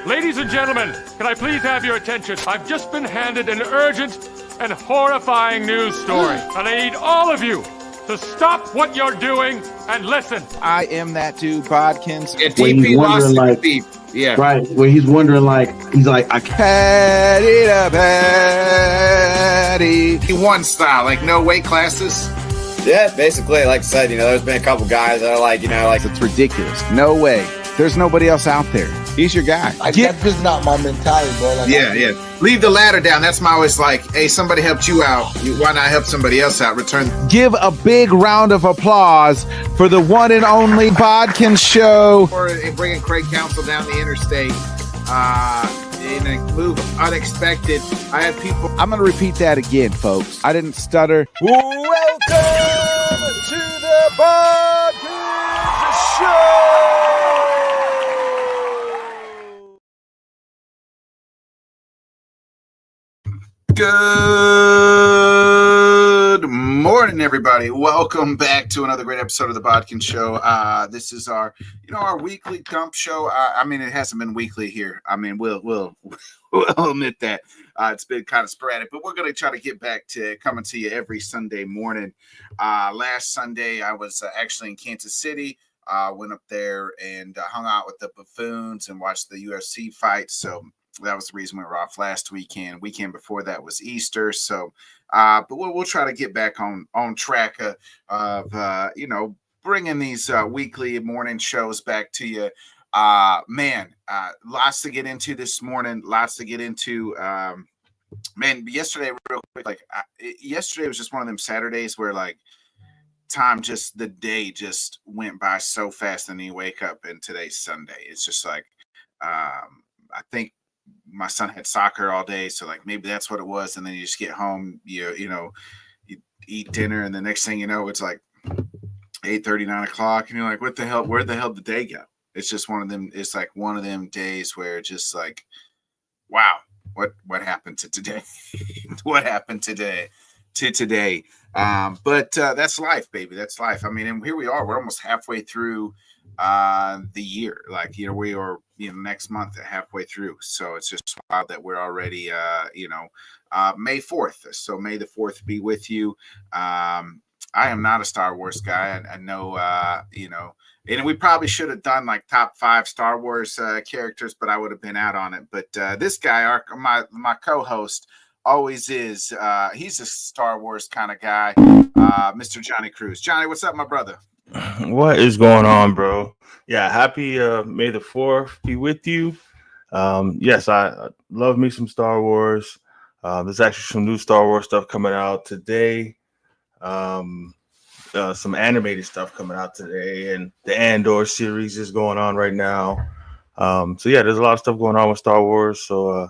Ladies and gentlemen, can I please have your attention? I've just been handed an urgent and horrifying news story, and I need all of you to stop what you're doing and listen. I am that dude, Bodkins. Yeah, DP lost like, deep. Yeah. Right. When he's wondering, he's like, I Had it up, Patty. One style, like no weight classes. Yeah, basically, like I said, there's been a couple guys that are like, It's ridiculous. No way. There's nobody else out there. He's your guy. That's just not my mentality, bro. Yeah. Leave the ladder down. That's my always like, hey, somebody helped you out. Why not help somebody else out? Return. Give a big round of applause for the one and only Bodkins Show. Or bringing Craig Counsell down the interstate in a move unexpected. I had people. I'm going to repeat that again, folks. I didn't stutter. Welcome to the Bodkins Show. Good morning, everybody. Welcome back to another great episode of the Bodkins Show. This is our weekly dump show. It hasn't been weekly here. We'll admit that it's been kind of sporadic, but we're going to try to get back to coming to you every Sunday morning. Last Sunday, I was actually in Kansas City. Went up there and hung out with the Buffoons and watched the UFC fight. So that was the reason we were off last weekend. Weekend before that was Easter. So, but we'll try to get back on track of bringing these weekly morning shows back to you. Lots to get into this morning. Lots to get into. Yesterday, real quick, yesterday was just one of them Saturdays where the day just went by so fast, and you wake up and today's Sunday. It's just I think my son had soccer all day, so maybe that's what it was. And then you just get home, you eat dinner, and the next thing you know, it's 8:30, 9 o'clock, and you're like, what the hell? Where the hell did the day go? It's just one of them. It's one of them days where it's just wow, what happened to today? What happened today? But that's life, baby. That's life. And here we are. We're almost halfway through the year. We are next month halfway through. So it's just wild that we're already May 4th. So May the 4th be with you. I am not a Star Wars guy. I know and we probably should have done top 5 Star Wars characters, but I would have been out on it. But this guy, my co-host, always is. He's a Star Wars kind of guy, Mr. Johnny Cruz. Johnny, what's up, my brother? What is going on, bro? Yeah, happy May the 4th be with you. Yes, I love me some Star Wars. There's actually some new Star Wars stuff coming out today. Some animated stuff coming out today, and the Andor series is going on right now. So yeah, there's a lot of stuff going on with Star Wars. So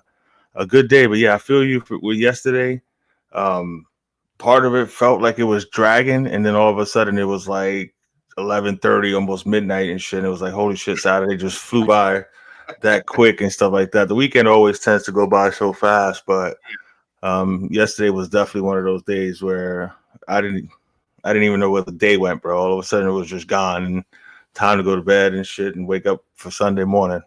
a good day, but yeah, I feel you with yesterday. Part of it felt like it was dragging, and then all of a sudden it was 11:30, almost midnight and shit. And it was holy shit, Saturday just flew by that quick and stuff like that. The weekend always tends to go by so fast, but yesterday was definitely one of those days where I didn't even know where the day went, bro. All of a sudden it was just gone, and time to go to bed and shit and wake up for Sunday morning.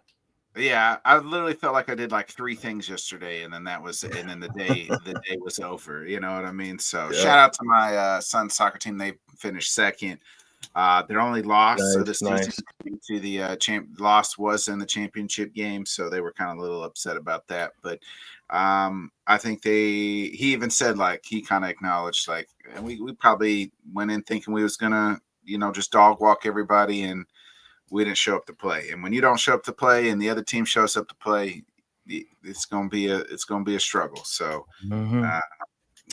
Yeah, I literally felt like I did 3 things yesterday, and then the day was over. You know what I mean? So yeah. Shout out to my son's soccer team. They finished second. Their only loss of the season to the loss was in the championship game, so they were kind of a little upset about that. But I think he even said he kind of acknowledged we probably went in thinking we was gonna just dog walk everybody, and we didn't show up to play. And when you don't show up to play and the other team shows up to play, it's gonna be a struggle. So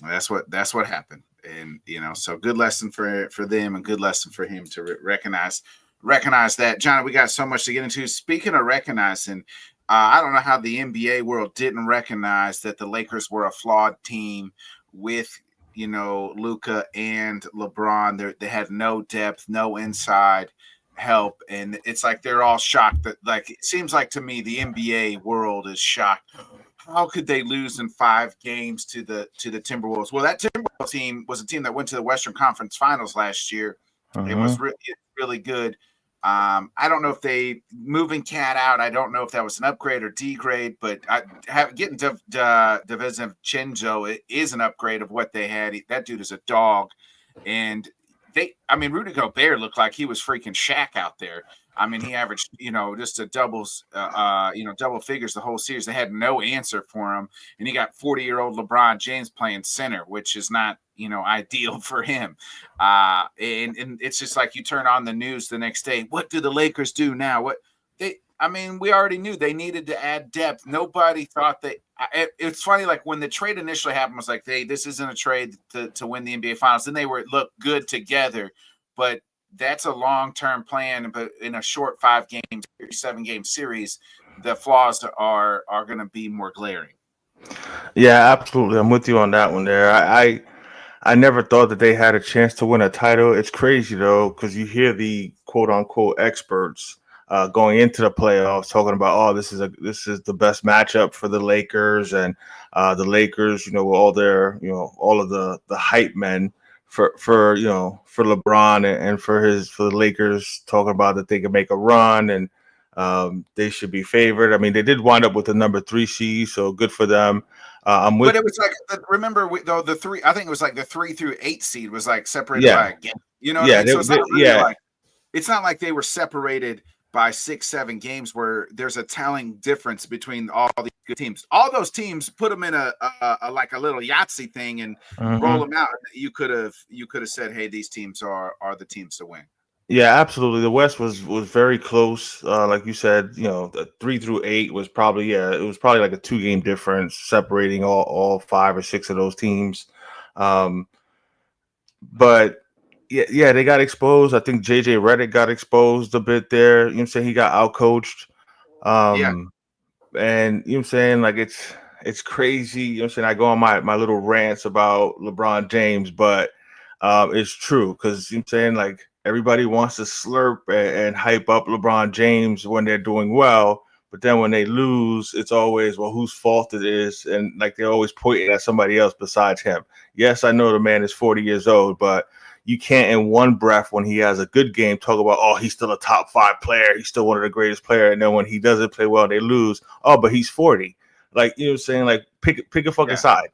that's what happened. And so good lesson for them, and good lesson for him to recognize that. Johnny, we got so much to get into. Speaking of recognizing, I don't know how the NBA world didn't recognize that the Lakers were a flawed team with Luka and LeBron. They had no depth, no inside help, and it's they're all shocked that it seems to me the NBA world is shocked. How could they lose in 5 games to the Timberwolves? Well, that Timberwolves team was a team that went to the Western Conference Finals last year. It was really good. I don't know if they moving Cat out. I don't know if that was an upgrade or degrade, but getting DiVincenzo is an upgrade of what they had. That dude is a dog, and Rudy Gobert looked like he was freaking Shaq out there. I mean, he averaged, just a double figures the whole series. They had no answer for him, and he got 40-year-old LeBron James playing center, which is not, ideal for him. And it's just like you turn on the news the next day. What do the Lakers do now? We already knew they needed to add depth. Nobody thought that. It's funny, like when the trade initially happened, was like, hey, this isn't a trade to win the NBA Finals. Then they look good together, but that's a long-term plan. But in a short 5-game, 7-game series, the flaws are going to be more glaring. Yeah, absolutely. I'm with you on that one there. I never thought that they had a chance to win a title. It's crazy though, because you hear the quote-unquote experts going into the playoffs talking about, oh, this is the best matchup for the Lakers, and the Lakers, with all their, all of the hype men for LeBron and for the Lakers, talking about that they can make a run and they should be favored. I mean, they did wind up with the number 3 seed, so good for them. But it was like, remember the 3. I think it was like the 3 through 8 seed was like separated by a game. What I mean? So it's not like they were separated by 6-7 games where there's a telling difference between all these good teams. All those teams, put them in a like a little Yahtzee thing and roll them out. You could have said, hey, these teams are the teams to win. Yeah, absolutely. The West was very close. Like you said, the 3 through 8 was probably, it was probably like a 2-game difference separating all 5 or 6 of those teams. But yeah, they got exposed. I think JJ Redick got exposed a bit there. He got outcoached. And like it's crazy. I go on my little rants about LeBron James, but it's true, because like everybody wants to slurp and hype up LeBron James when they're doing well, but then when they lose, it's always, well, whose fault it is, and like they're always pointing at somebody else besides him. Yes, I know the man is 40 years old, but you can't in one breath, when he has a good game, talk about, oh, he's still a top 5 player, he's still one of the greatest players, and then when he doesn't play well, they lose, oh, but he's 40. Like, like pick a fucking side.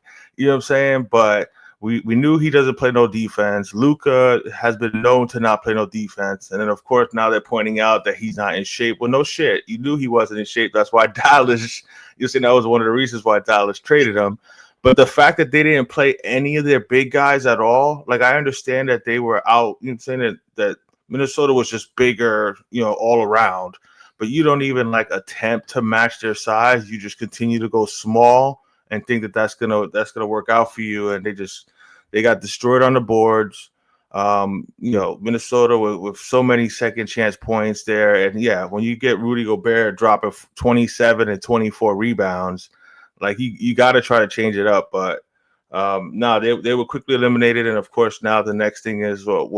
But we knew he doesn't play no defense. Luka has been known to not play no defense. And then, of course, now they're pointing out that he's not in shape. Well, no shit. You knew he wasn't in shape. That's why Dallas, that was one of the reasons why Dallas traded him. But the fact that they didn't play any of their big guys at all, like, I understand that they were out, that Minnesota was just bigger, all around. But you don't even, like, attempt to match their size. You just continue to go small and think that that's gonna work out for you, and they got destroyed on the boards. Minnesota with so many second chance points there, and when you get Rudy Gobert dropping 27 and 24 rebounds, like you got to try to change it up. But no, they were quickly eliminated, and of course now the next thing is, can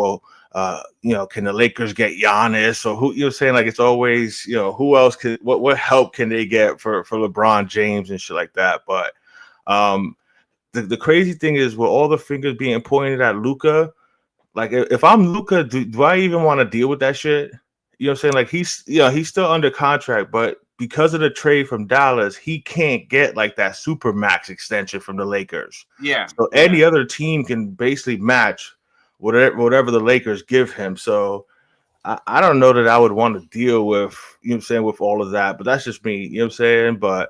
the Lakers get Giannis, or who? Like it's always, who else could, what help can they get for LeBron James and shit like that? But the crazy thing is, with all the fingers being pointed at Luka, like if I'm Luka, do I even want to deal with that shit? Like he's still under contract, but because of the trade from Dallas, he can't get like that super max extension from the Lakers. Yeah. So any other team can basically match whatever the Lakers give him. So I don't know that I would want to deal with, with all of that, but that's just me, But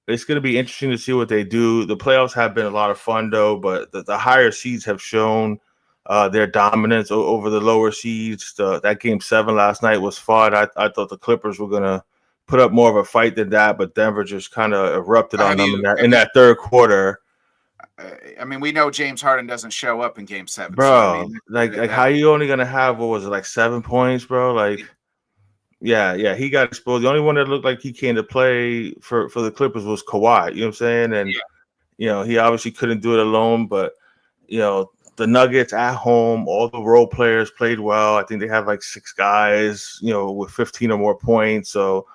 it's going to be interesting to see what they do. The playoffs have been a lot of fun, though, but the higher seeds have shown their dominance over the lower seeds. That game 7 last night was fun. I thought the Clippers were going to put up more of a fight than that, but Denver just kind of erupted on them in that third quarter. We know James Harden doesn't show up in game 7. Bro, so, how you only going to have, what was it, like 7 points, bro? Like, yeah, he got exposed. The only one that looked like he came to play for the Clippers was Kawhi, And, he obviously couldn't do it alone, but, the Nuggets at home, all the role players played well. I think they have like 6 guys, with 15 or more points. So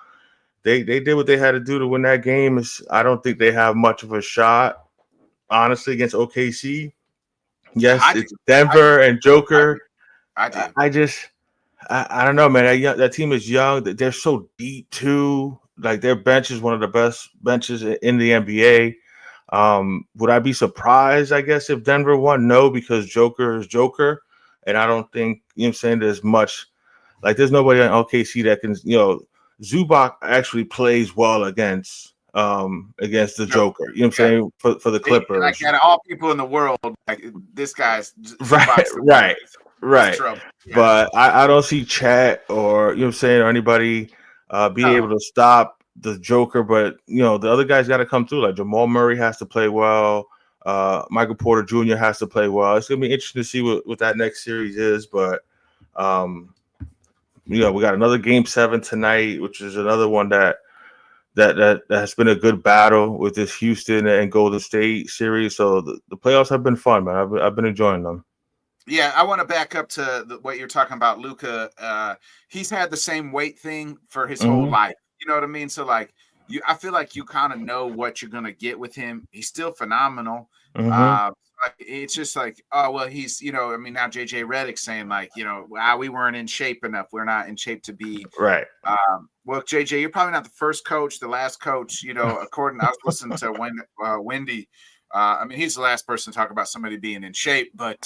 they did what they had to do to win that game. I don't think they have much of a shot, honestly, against OKC. Yes, it's Denver and Joker. I do. I just I don't know, man. That team is young. They're so deep too. Like their bench is one of the best benches in the NBA. Would I be surprised, I guess, if Denver won? No, because Joker is Joker. And I don't think, I'm saying, there's much, like there's nobody on OKC that can, Zubac actually plays well against the Joker. You know what I'm saying? For the Clippers. Like out of all people in the world, like this guy's right. Trouble. Yeah. But I don't see Chat or or anybody being able to stop the Joker. But the other guys got to come through. Like Jamal Murray has to play well. Michael Porter Jr. has to play well. It's gonna be interesting to see what that next series is. But we got another Game 7 tonight, which is another one that has been a good battle with this Houston and Golden State series. So the playoffs have been fun, man. I've been enjoying them. Yeah, I want to back up to what you're talking about, Luka. He's had the same weight thing for his whole life. You know what I mean? So like I feel like you kind of know what you're gonna get with him. He's still phenomenal. It's just like, oh well, he's now JJ Redick's saying like, we weren't in shape enough. We're not in shape to be right. Well, JJ, you're probably not the first coach, the last coach. According, I was listening to Wendy. He's the last person to talk about somebody being in shape, but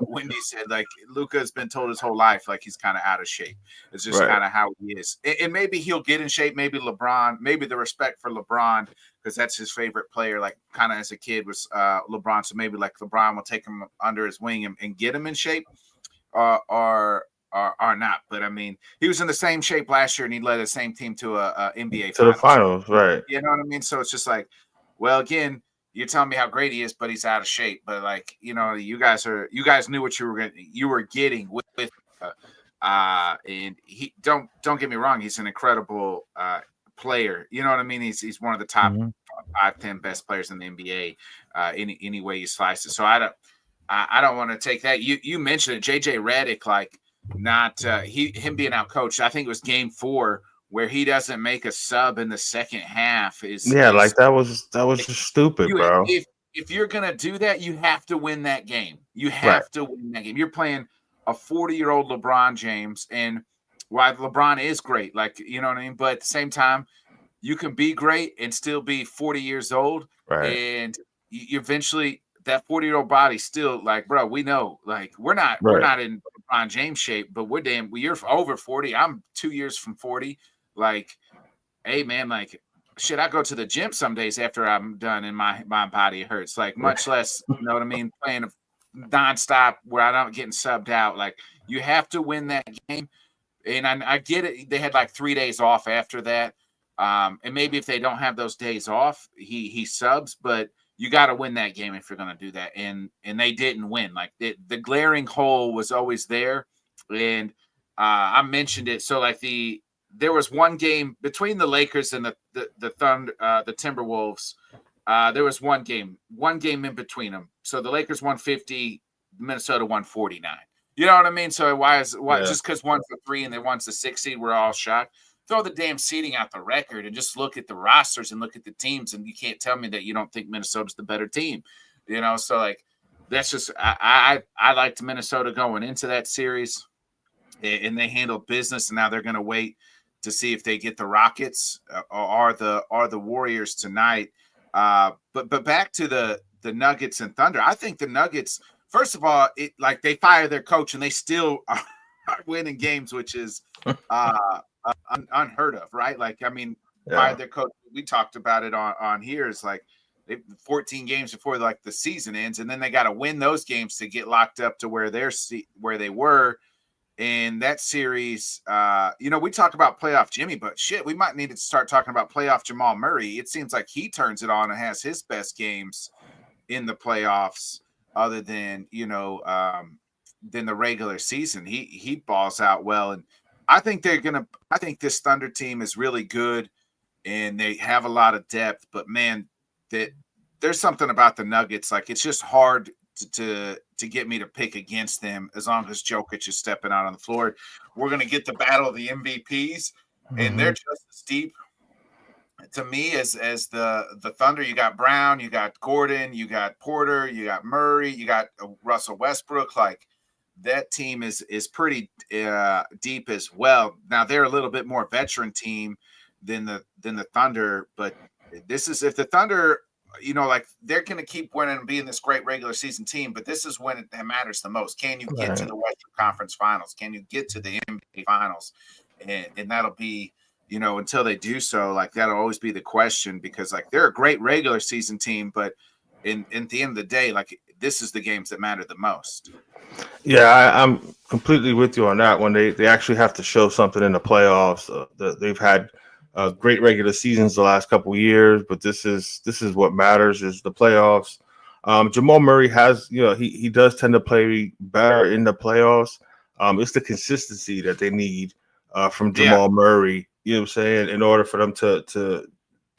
Wendy said like Luka has been told his whole life like he's kind of out of shape. It's just kind of how he is, and maybe he'll get in shape. Maybe LeBron, maybe the respect for LeBron because that's his favorite player. Like kind of as a kid was LeBron, so maybe like LeBron will take him under his wing and get him in shape, or not. But he was in the same shape last year, and he led the same team to a NBA to the finals, right? You know what I mean? So it's just like. Well, again, you're telling me how great he is, but he's out of shape. But like, you guys knew what you were getting with and he don't get me wrong, he's an incredible player. You know what I mean? He's one of the top 5-10 best players in the NBA. Any way you slice it. So I don't want to take that. You mentioned it, JJ Redick, like not him being out coached. I think it was Game 4. Where he doesn't make a sub in the second half like that was just stupid, bro. If you're gonna do that, you have to win that game. You have to win that game. You're playing a 40-year-old LeBron James, and while LeBron is great, like you know what I mean, but at the same time, you can be great and still be 40 years old, and you eventually that 40-year-old body still like, bro. We know, like we're not in LeBron James shape, but you're over 40. I'm 2 years from 40. Like, hey man, like shit, I go to the gym some days after I'm done and my body hurts. Like much less, you know what I mean, playing nonstop where I'm not getting subbed out. Like you have to win that game. And I get it. They had like 3 days off after that. And maybe if they don't have those days off, he subs, but you got to win that game if you're going to do that. And they didn't win. Like the glaring hole was always there. And I mentioned it. So like there was one game between the Lakers and the Thunder, the Timberwolves. There was one game in between them. So the Lakers won 50, Minnesota won 49. You know what I mean? So why just because one's the 3 and they one's the 6 seed, we're all shocked. Throw the damn seeding out the record and just look at the rosters and look at the teams, and you can't tell me that you don't think Minnesota's the better team. So like that's just I liked Minnesota going into that series, and they handled business, and now they're going to wait to see if they get the Rockets or the Warriors tonight. But back to the Nuggets and Thunder. I think the Nuggets, first of all, they fire their coach and they still are winning games, which is unheard of, right? Like, fired their coach. We talked about it on here. It's like 14 games before like the season ends, and then they got to win those games to get locked up to where they were. In that series, we talk about playoff Jimmy, but shit, we might need to start talking about playoff Jamal Murray. It seems like he turns it on and has his best games in the playoffs, other than than the regular season. He balls out well, and I think this Thunder team is really good, and they have a lot of depth. But man, there's something about the Nuggets, like it's just hard to get me to pick against them as long as Jokic is stepping out on the floor. We're going to get the battle of the MVPs, and they're just as deep to me as the Thunder. You got Brown, you got Gordon, you got Porter, you got Murray, you got Russell Westbrook. Like that team is pretty deep as well. Now they're a little bit more veteran team than the Thunder, but this is if the Thunder, like they're going to keep winning and being this great regular season team, but this is when it matters the most. Can you get to the Western Conference Finals? Can you get to the NBA Finals? And that'll be, until they do so, like that'll always be the question, because like they're a great regular season team, but in the end of the day, like this is the games that matter the most. Yeah, I'm completely with you on that one. They actually have to show something in the playoffs. They've had great regular seasons the last couple of years, but this is what matters is the playoffs. Jamal Murray has, he does tend to play better in the playoffs. It's the consistency that they need from Jamal Murray. You know what I'm saying? In order for them to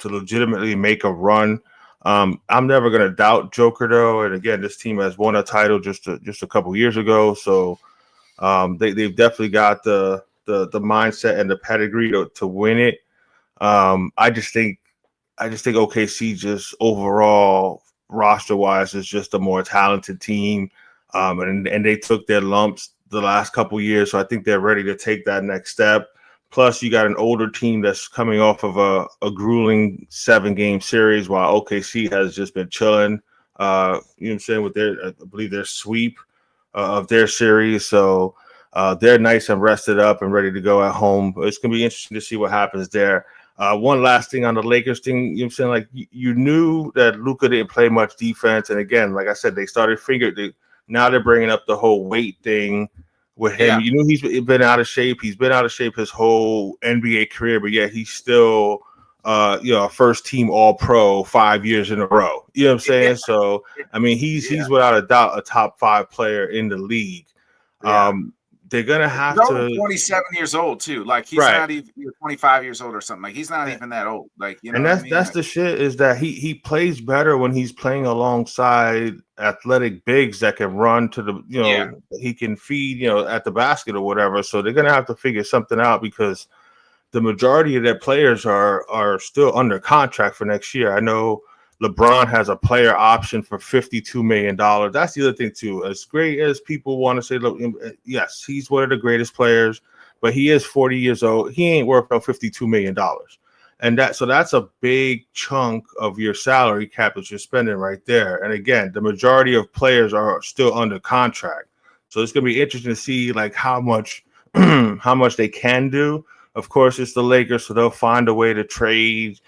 legitimately make a run. I'm never going to doubt Joker though, and again, this team has won a title just a couple years ago, so they've definitely got the mindset and the pedigree to win it. I just think OKC just overall roster wise is just a more talented team, and they took their lumps the last couple years, so I think they're ready to take that next step. Plus, you got an older team that's coming off of a grueling 7-game series, while OKC has just been chilling. You know what I'm saying, with I believe their sweep of their series. So they're nice and rested up and ready to go at home. But it's going to be interesting to see what happens there. One last thing on the Lakers thing, you know what I'm saying? Like you knew that Luka didn't play much defense. And again, like I said, they started now they're bringing up the whole weight thing with him. You know, he's been out of shape. He's been out of shape his whole NBA career, but yet he's still, a first team All Pro 5 years in a row. You know what I'm saying? So, I mean, he's without a doubt a top 5 player in the league. They're gonna have to. 27 years old too. Like he's not even 25 years old or something. Like he's not even that old. Like and that's the shit is that he plays better when he's playing alongside athletic bigs that can run to the he can feed at the basket or whatever. So they're gonna have to figure something out because the majority of their players are still under contract for next year. I know LeBron has a player option for $52 million. That's the other thing, too. As great as people want to say, look, yes, he's one of the greatest players, but he is 40 years old. He ain't worth no $52 million. And that's a big chunk of your salary cap that you're spending right there. And again, the majority of players are still under contract. So it's going to be interesting to see like how much they can do. Of course, it's the Lakers, so they'll find a way to trade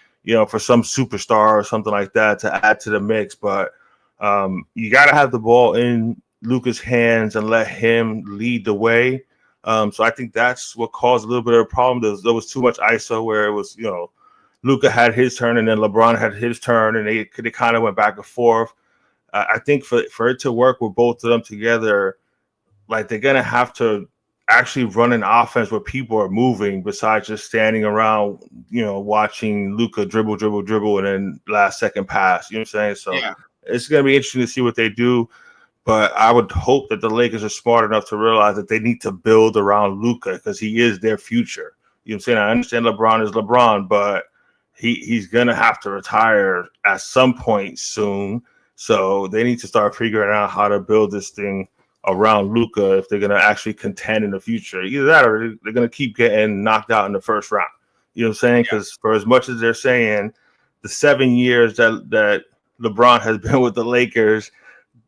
for some superstar or something like that to add to the mix. But you got to have the ball in Luka's hands and let him lead the way. So I think that's what caused a little bit of a problem. There was too much ISO where it was, Luka had his turn and then LeBron had his turn, and they kind of went back and forth. I think for it to work with both of them together, like they're going to have to actually run an offense where people are moving besides just standing around, watching Luka dribble, and then last second pass. You know what I'm saying? So it's going to be interesting to see what they do. But I would hope that the Lakers are smart enough to realize that they need to build around Luka because he is their future. You know what I'm saying? I understand LeBron is LeBron, but he's going to have to retire at some point soon. So they need to start figuring out how to build this thing around Luka if they're going to actually contend in the future. Either that or they're going to keep getting knocked out in the first round. You know what I'm saying? Because for as much as they're saying the 7 years that LeBron has been with the Lakers,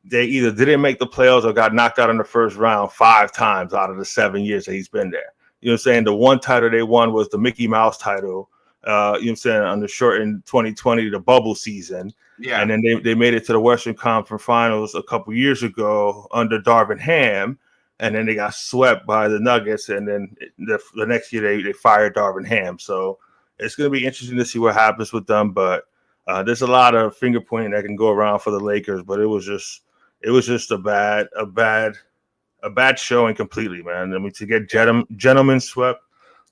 they either didn't make the playoffs or got knocked out in the first round 5 times out of the 7 years that he's been there. You know what I'm saying? The one title they won was the Mickey Mouse title, you know what I'm saying, on the short in 2020, the bubble season. Yeah. And then they made it to the Western Conference Finals a couple years ago under Darvin Ham, and then they got swept by the Nuggets, and then the next year they fired Darvin Ham. So it's going to be interesting to see what happens with them, but there's a lot of finger pointing that can go around for the Lakers, but it was just a bad showing completely, man. I mean, to get gentlemen swept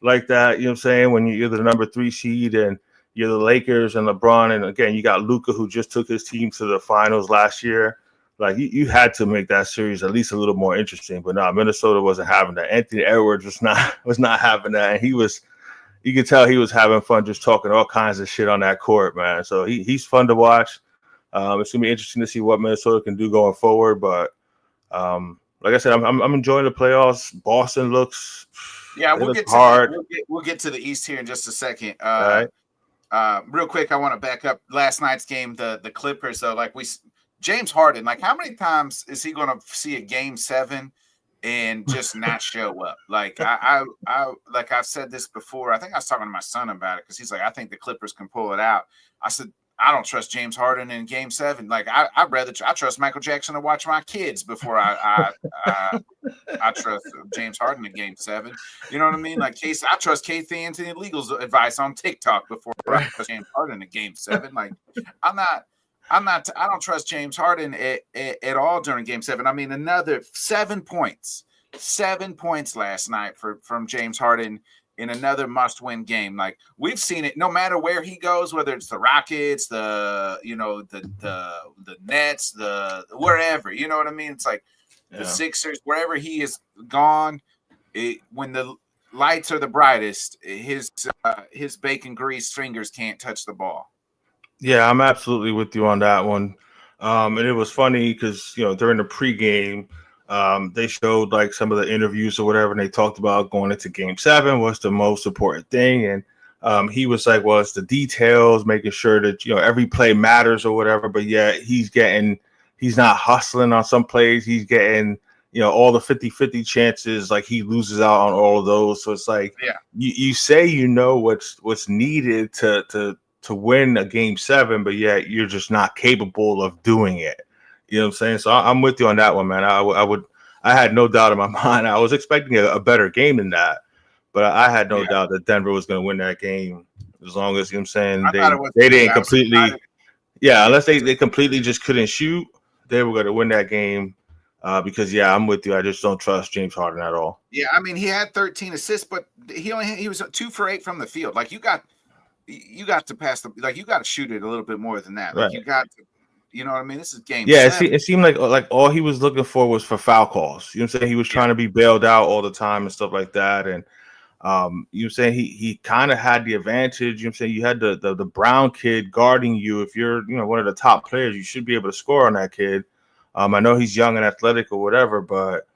like that, you know what I'm saying, when you're the number 3 seed and you're the Lakers and LeBron, and again, you got Luka who just took his team to the finals last year. Like you had to make that series at least a little more interesting. But no, Minnesota wasn't having that. Anthony Edwards was not having that, and you could tell he was having fun just talking all kinds of shit on that court, man. So he's fun to watch. It's gonna be interesting to see what Minnesota can do going forward. But like I said, I'm enjoying the playoffs. Boston looks we'll get to hard. We'll get to the East here in just a second. All right. Real quick, I want to back up last night's game. The Clippers, though, James Harden. Like, how many times is he going to see a Game 7 and just not show up? Like, I've said this before. I think I was talking to my son about it because he's like, I think the Clippers can pull it out. I said, I don't trust James Harden in Game 7. Like, I trust Michael Jackson to watch my kids before I trust James Harden in Game 7. You know what I mean? Like, I trust Keith Anthony Legal's advice on TikTok before I trust James Harden in Game 7. Like, I don't trust James Harden at all during Game 7. I mean, another 7 points last night from James Harden in another must-win game. Like, we've seen it no matter where he goes, whether it's the Rockets, the Nets, the wherever, you know what I mean? It's like the Sixers, wherever he is gone, when the lights are the brightest, his bacon greased fingers can't touch the ball. Yeah, I'm absolutely with you on that one. And it was funny because, during the pregame, they showed like some of the interviews or whatever, and they talked about going into Game 7. What's the most important thing? And he was like, well, it's the details, making sure that, every play matters or whatever. But yeah, he's not hustling on some plays. He's getting, all the 50-50 chances. Like, he loses out on all of those. So it's like, you say, what's needed to win a Game 7, but yet you're just not capable of doing it. You know what I'm saying? So I'm with you on that one, man. I had no doubt in my mind. I was expecting a better game than that, but I had no doubt that Denver was going to win that game as long as, they didn't completely, unless they completely just couldn't shoot, they were going to win that game. Because I'm with you. I just don't trust James Harden at all. Yeah, I mean, he had 13 assists, but he was 2 for 8 from the field. Like, you got to pass you got to shoot it a little bit more than that. Like, right. You got to. You know what I mean? This is Game 7. It seemed like all he was looking for was for foul calls. You know what I'm saying? He was trying to be bailed out all the time and stuff like that. And you know what I'm saying? He kind of had the advantage. You know what I'm saying? You had the Brown kid guarding you. If you're, one of the top players, you should be able to score on that kid. I know he's young and athletic or whatever, but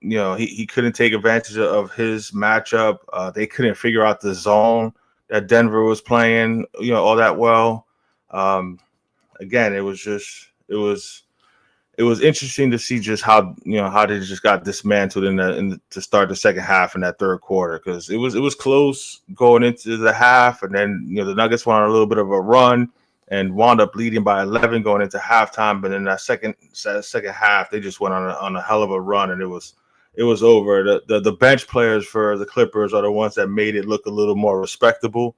he couldn't take advantage of his matchup. They couldn't figure out the zone that Denver was playing, all that well. Again, it was interesting to see just how they just got dismantled to start the second half in that third quarter, because it was close going into the half, and then the Nuggets went on a little bit of a run and wound up leading by 11 going into halftime. But in that second half, they just went on a hell of a run, and it was over. The bench players for the Clippers are the ones that made it look a little more respectable.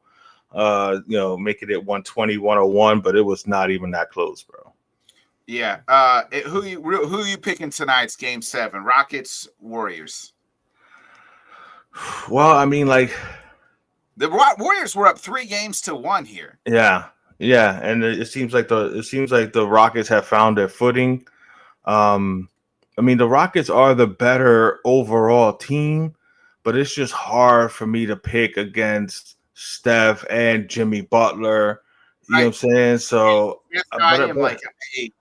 Making it 120-101, but it was not even that close, bro. Yeah. Who you picking tonight's Game 7? Rockets, Warriors? Well, I mean, like, the Warriors were up 3-1 here. Yeah, and it seems like the Rockets have found their footing. I mean, the Rockets are the better overall team, but it's just hard for me to pick against Steph and Jimmy Butler. You know what I'm saying? So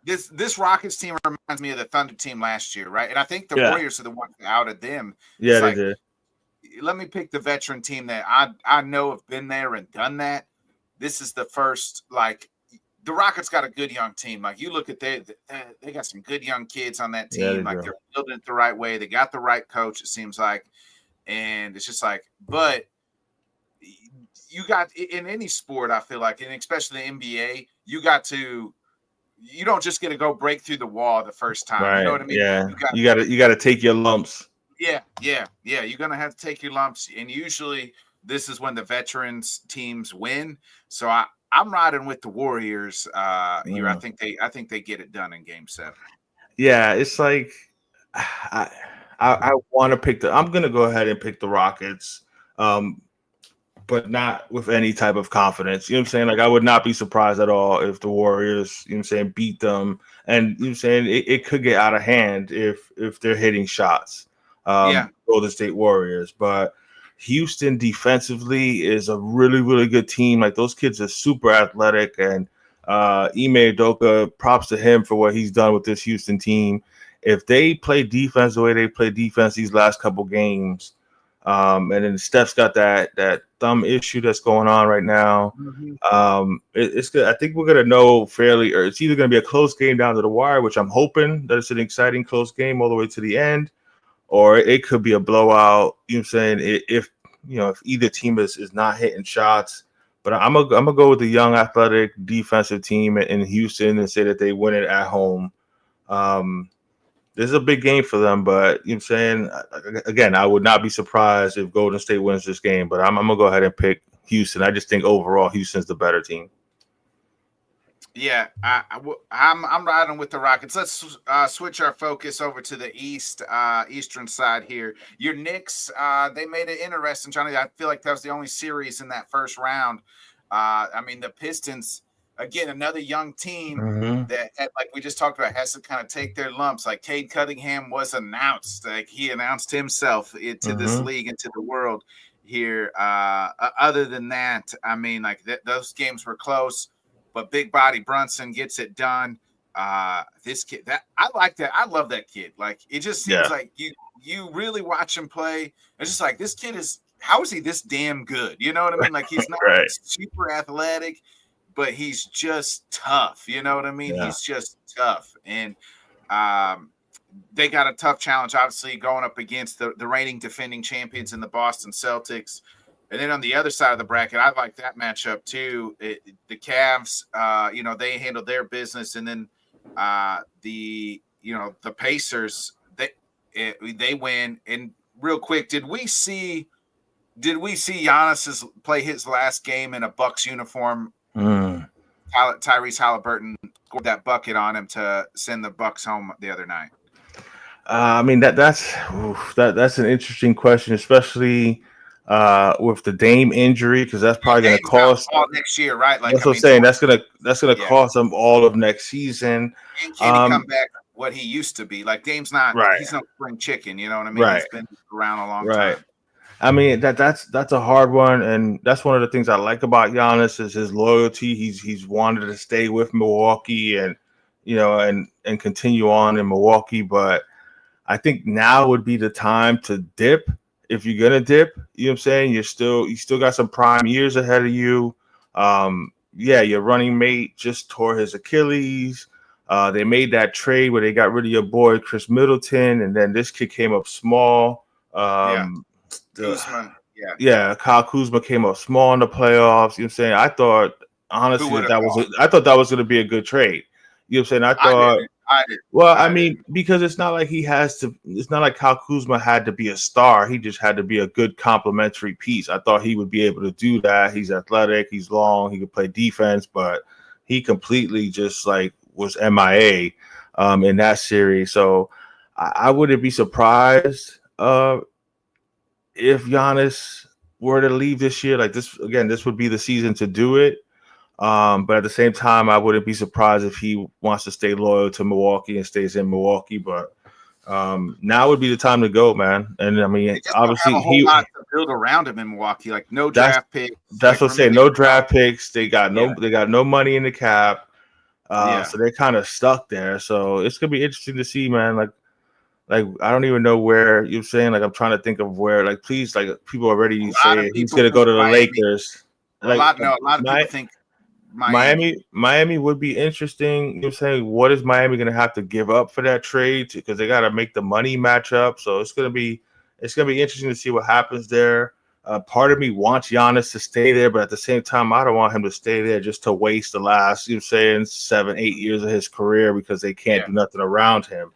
this Rockets team reminds me of the Thunder team last year, right? And I think the Warriors are the ones that outed them. Yeah, they did. Let me pick the veteran team that I know have been there and done that. This is the first, like, the Rockets got a good young team. Like, you look at they got some good young kids on that team. Like, they're building it the right way. They got the right coach, it seems like. And it's just like, but you got in any sport, I feel like, and especially the NBA, you don't just get to go break through the wall the first time. Right. You know what I mean? Yeah. You got to take your lumps. Yeah. You're gonna have to take your lumps, and usually this is when the veterans teams win. So I'm riding with the Warriors here. I think they get it done in Game 7. Yeah, it's like I want to pick I'm gonna go ahead and pick the Rockets. But not with any type of confidence. You know what I'm saying? Like, I would not be surprised at all if the Warriors, beat them. And you know what I'm saying? It could get out of hand if they're hitting shots. Golden State Warriors. But Houston defensively is a really, really good team. Like, those kids are super athletic. And Ime Udoka, props to him for what he's done with this Houston team. if they play defense the way they play defense these last couple games, and then Steph's got that thumb issue that's going on right now. It's good. I think we're gonna know fairly, or it's either gonna be a close game down to the wire, which I'm hoping that it's an exciting close game all the way to the end, or it could be a blowout. You know what I'm saying? If either team is not hitting shots. But I'm gonna go with the young athletic defensive team in Houston and say that they win it at home. This is a big game for them, but you know what I'm saying? Again, I would not be surprised if Golden State wins this game, but I'm gonna go ahead and pick Houston. I just think overall Houston's the better team. Yeah, I'm riding with the Rockets. Let's switch our focus over to the eastern side here. Your Knicks, they made it interesting, Johnny. I feel like that was the only series in that first round. I mean, the Pistons, again, another young team that, like we just talked about, has to kind of take their lumps. Like Cade Cunningham was announced, like he announced himself into this league, into the world here. Other than that, I mean, like those games were close. But Big Body Brunson gets it done. This kid, I like that. I love that kid. Like it just seems like you really watch him play. It's just like this kid is. How is he this damn good? You know what I mean? Like he's not super athletic, but he's just tough. You know what I mean? He's just tough, and they got a tough challenge. Obviously, going up against the reigning defending champions in the Boston Celtics. And then on the other side of the bracket, I like that matchup too. The Cavs, they handled their business, and then the Pacers, they win. And real quick, did we see Giannis play his last game in a Bucks uniform? Tyrese Halliburton scored that bucket on him to send the Bucks home the other night. I mean that's an interesting question, especially with the Dame injury, because that's probably going to cost all next year, right? Like that's what I'm saying. That's gonna cost them all of next season. And can he come back what he used to be? Like Dame's not. He's no spring chicken. You know what I mean? He's been around a long time. I mean that's a hard one, and that's one of the things I like about Giannis is his loyalty. He's wanted to stay with Milwaukee and and continue on in Milwaukee, but I think now would be the time to dip. If you're gonna dip, you know what I'm saying, you still got some prime years ahead of you. Your running mate just tore his Achilles. They made that trade where they got rid of your boy Chris Middleton, and then this kid came up small. Kuzma, Kyle Kuzma came up small in the playoffs. You know what I'm saying? I thought honestly that was gonna be a good trade. You know what I'm saying? I did. Well, I mean, because it's not like he has to. It's not like Kyle Kuzma had to be a star. He just had to be a good complementary piece. I thought he would be able to do that. He's athletic. He's long. He could play defense, but he completely just like was MIA in that series. So I wouldn't be surprised if Giannis were to leave this year. Like this again, this would be the season to do it. But at the same time, I wouldn't be surprised if he wants to stay loyal to Milwaukee and stays in Milwaukee. But now would be the time to go, man. And I mean, obviously, he lot to build around him in Milwaukee, like no draft picks. That's what I'm saying. No draft picks. They got no money in the cap. So they're kind of stuck there. So it's gonna be interesting to see, man. Like I don't even know where you're saying. Like I'm trying to think of where. Like please, like people already say he's gonna go to the Lakers. Like a lot of people think. Miami would be interesting. You're saying, what is Miami going to have to give up for that trade? Because they got to make the money match up. So it's going to be interesting to see what happens there. Part of me wants Giannis to stay there, but at the same time, I don't want him to stay there just to waste the last, 7-8 years of his career because they can't do nothing around him.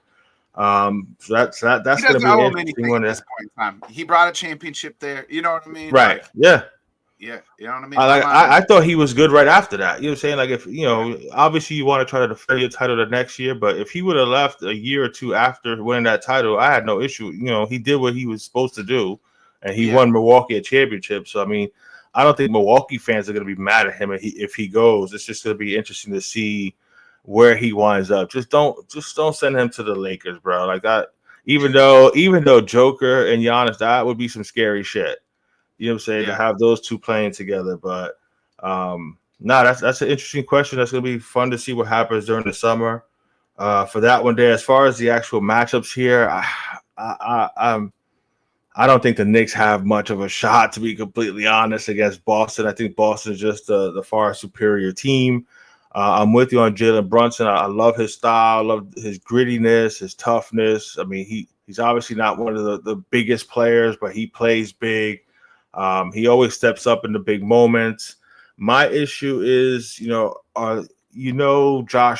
So that's going to be an interesting one. At this point in time, he brought a championship there. You know what I mean? Right? Yeah. Yeah, you know what I mean? I thought he was good right after that. You know what I'm saying? Like, if, obviously you want to try to defend your title the next year, but if he would have left a year or two after winning that title, I had no issue. He did what he was supposed to do, and he won Milwaukee a championship. So, I mean, I don't think Milwaukee fans are going to be mad at him if he goes. It's just going to be interesting to see where he winds up. Just don't send him to the Lakers, bro. Like that, even though Joker and Giannis, that would be some scary shit. You know what I'm saying? To have those two playing together. But that's an interesting question. That's going to be fun to see what happens during the summer. for that one day. As far as the actual matchups here, I don't think the Knicks have much of a shot, to be completely honest, against Boston. I think Boston is just the far superior team. I'm with you on Jalen Brunson. I love his style, I love his grittiness, his toughness. I mean, he's obviously not one of the biggest players, but he plays big. He always steps up in the big moments. My issue is, Josh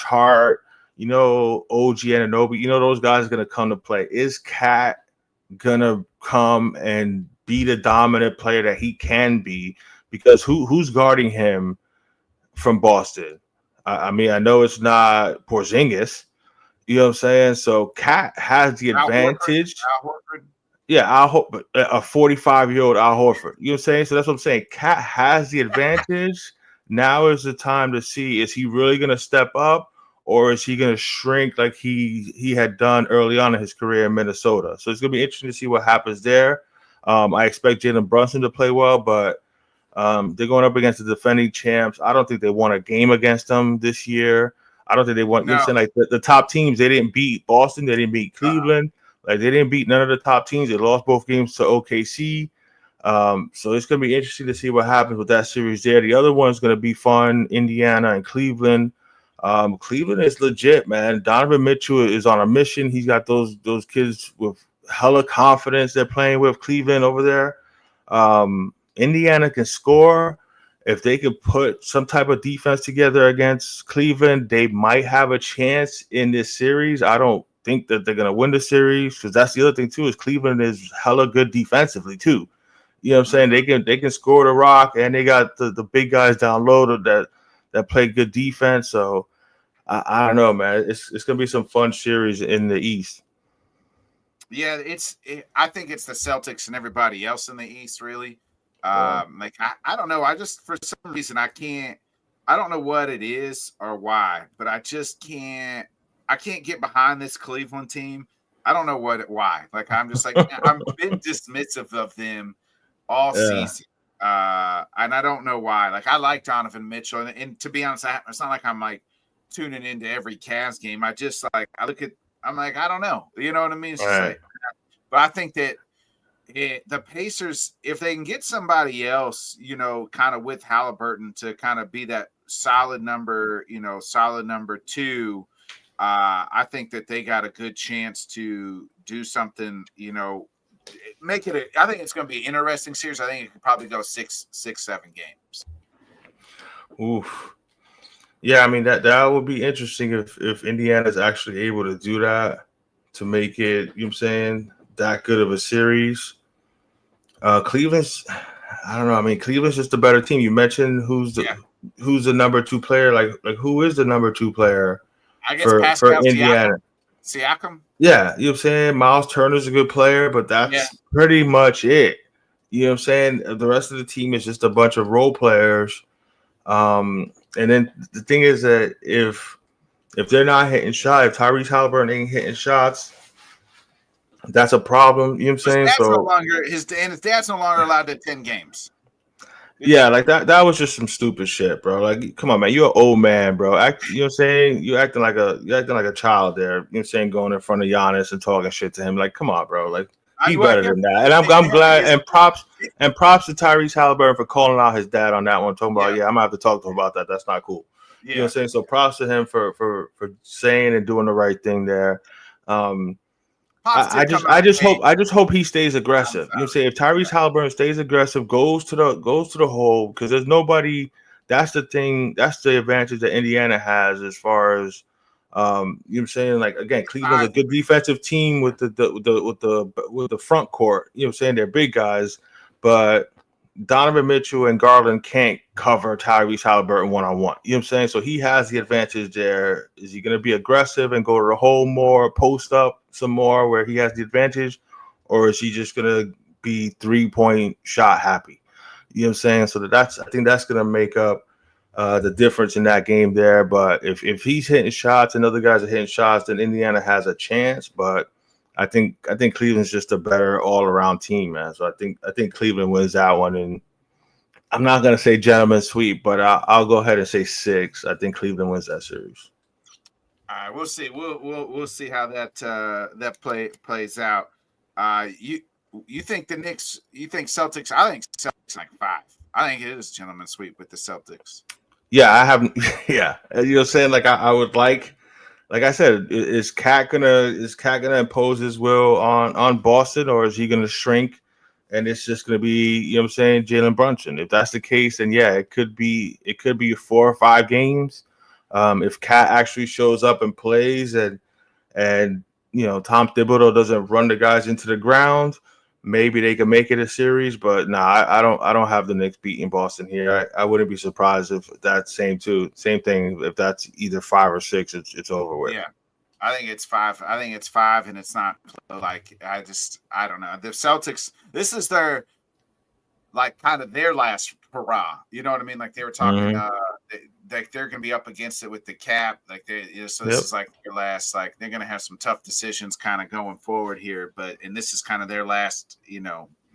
Hart, OG Anunoby, those guys are going to come to play. Is Cat going to come and be the dominant player that he can be? Because who's guarding him from Boston? I mean, I know it's not Porzingis. You know what I'm saying? So Cat has the advantage. Al Horford. Yeah, Al Horford, a 45-year-old Al Horford. You know what I'm saying? So that's what I'm saying. Cat has the advantage. Now is the time to see, is he really going to step up, or is he going to shrink like he had done early on in his career in Minnesota? So it's going to be interesting to see what happens there. I expect Jalen Brunson to play well, but they're going up against the defending champs. I don't think they won a game against them this year. I don't think they won. No. You know what I'm saying? Like the top teams, they didn't beat Boston. They didn't beat Cleveland. Like they didn't beat none of the top teams. They lost both games to OKC. So it's going to be interesting to see what happens with that series there. The other one's going to be fun, Indiana and Cleveland. Cleveland is legit, man. Donovan Mitchell is on a mission. He's got those kids with hella confidence they're playing with. Cleveland over there. Indiana can score. If they could put some type of defense together against Cleveland, they might have a chance in this series. I don't think that they're going to win the series, because that's the other thing too, is Cleveland is hella good defensively too. You know what I'm saying? They can score the rock, and they got the big guys down low that play good defense. So I don't know, man. It's going to be some fun series in the East. Yeah, I think it's the Celtics and everybody else in the East, really. Like I don't know. I just, for some reason, I don't know what it is or why, but I just can't get behind this Cleveland team. I don't know why. Like I'm just like I'm been dismissive of them all season. And I don't know why. Like I like Donovan Mitchell, and to be honest, it's not like I'm like tuning into every Cavs game. I just like I'm like, I don't know. You know what I mean? It's just like, but I think that the Pacers, if they can get somebody else, kind of with Halliburton to kind of be that solid number two, I think that they got a good chance to do something, make it I think it's going to be an interesting series. I think it could probably go 6-7 games. Oof. Yeah, I mean that would be interesting if Indiana's actually able to do that, to make it, you know what I'm saying, that good of a series. Cleveland's, I don't know. I mean, Cleveland's just a better team. You mentioned who's the number 2 player. Like who is the number 2 player? I guess for Indiana? Siakam. Yeah, you know what I'm saying? Miles Turner's a good player, but that's pretty much it. You know what I'm saying? The rest of the team is just a bunch of role players. And then the thing is that if they're not hitting shots, if Tyrese Halliburton ain't hitting shots, that's a problem. You know what I'm saying? His dad's no longer allowed to attend games. Yeah, like that was just some stupid shit, bro. Like, come on, man. You're an old man, bro. You know what I'm saying? You're acting like a child there. You know what I'm saying? Going in front of Giannis and talking shit to him. Like, come on, bro. Like, be better than that. And I'm glad, and props to Tyrese Halliburton for calling out his dad on that one, talking about, I'm gonna have to talk to him about that. That's not cool. Yeah. You know what I'm saying? So props to him for saying and doing the right thing there. I just hope he stays aggressive. You know what I'm saying? If Tyrese Halliburton stays aggressive, goes to the hole, because there's nobody. That's the thing. That's the advantage that Indiana has as far as you know what I'm saying? Like, again, Cleveland's a good defensive team with the front court. You know what I'm saying? They're big guys, but Donovan Mitchell and Garland can't cover Tyrese Halliburton one-on-one. You know what I'm saying? So he has the advantage there. Is he going to be aggressive and go to the hole more, post up some more where he has the advantage, or is he just going to be 3-point shot happy? You know what I'm saying? So I think that's going to make up the difference in that game there. But if he's hitting shots and other guys are hitting shots, then Indiana has a chance. But I think Cleveland's just a better all-around team, man. So I think Cleveland wins that one, and I'm not gonna say gentleman sweep, but I'll go ahead and say 6. I think Cleveland wins that series. All right, we'll see. We'll see how that plays out. You think the Knicks? You think Celtics? I think Celtics like 5. I think it is gentleman's sweep with the Celtics. Yeah, I haven't. Yeah, you're saying like I would like I said, is Cat gonna impose his will on Boston, or is he gonna shrink, and it's just gonna be what I'm saying, Jalen Brunson? If that's the case, then yeah, it could be 4 or 5 games. If Cat actually shows up and plays, and Tom Thibodeau doesn't run the guys into the ground, maybe they can make it a series. But nah, I don't have the Knicks beating Boston here. I wouldn't be surprised if that's same thing. If that's either 5 or 6, it's over with. Yeah, I think it's 5. I think it's 5, and it's not like I don't know. The Celtics. This is their like kind of their last hurrah. You know what I mean? Like they were talking. Mhm. Like they're going to be up against it with the cap. Like so this Yep. is like their last. Like they're going to have some tough decisions kind of going forward here. And this is kind of their last.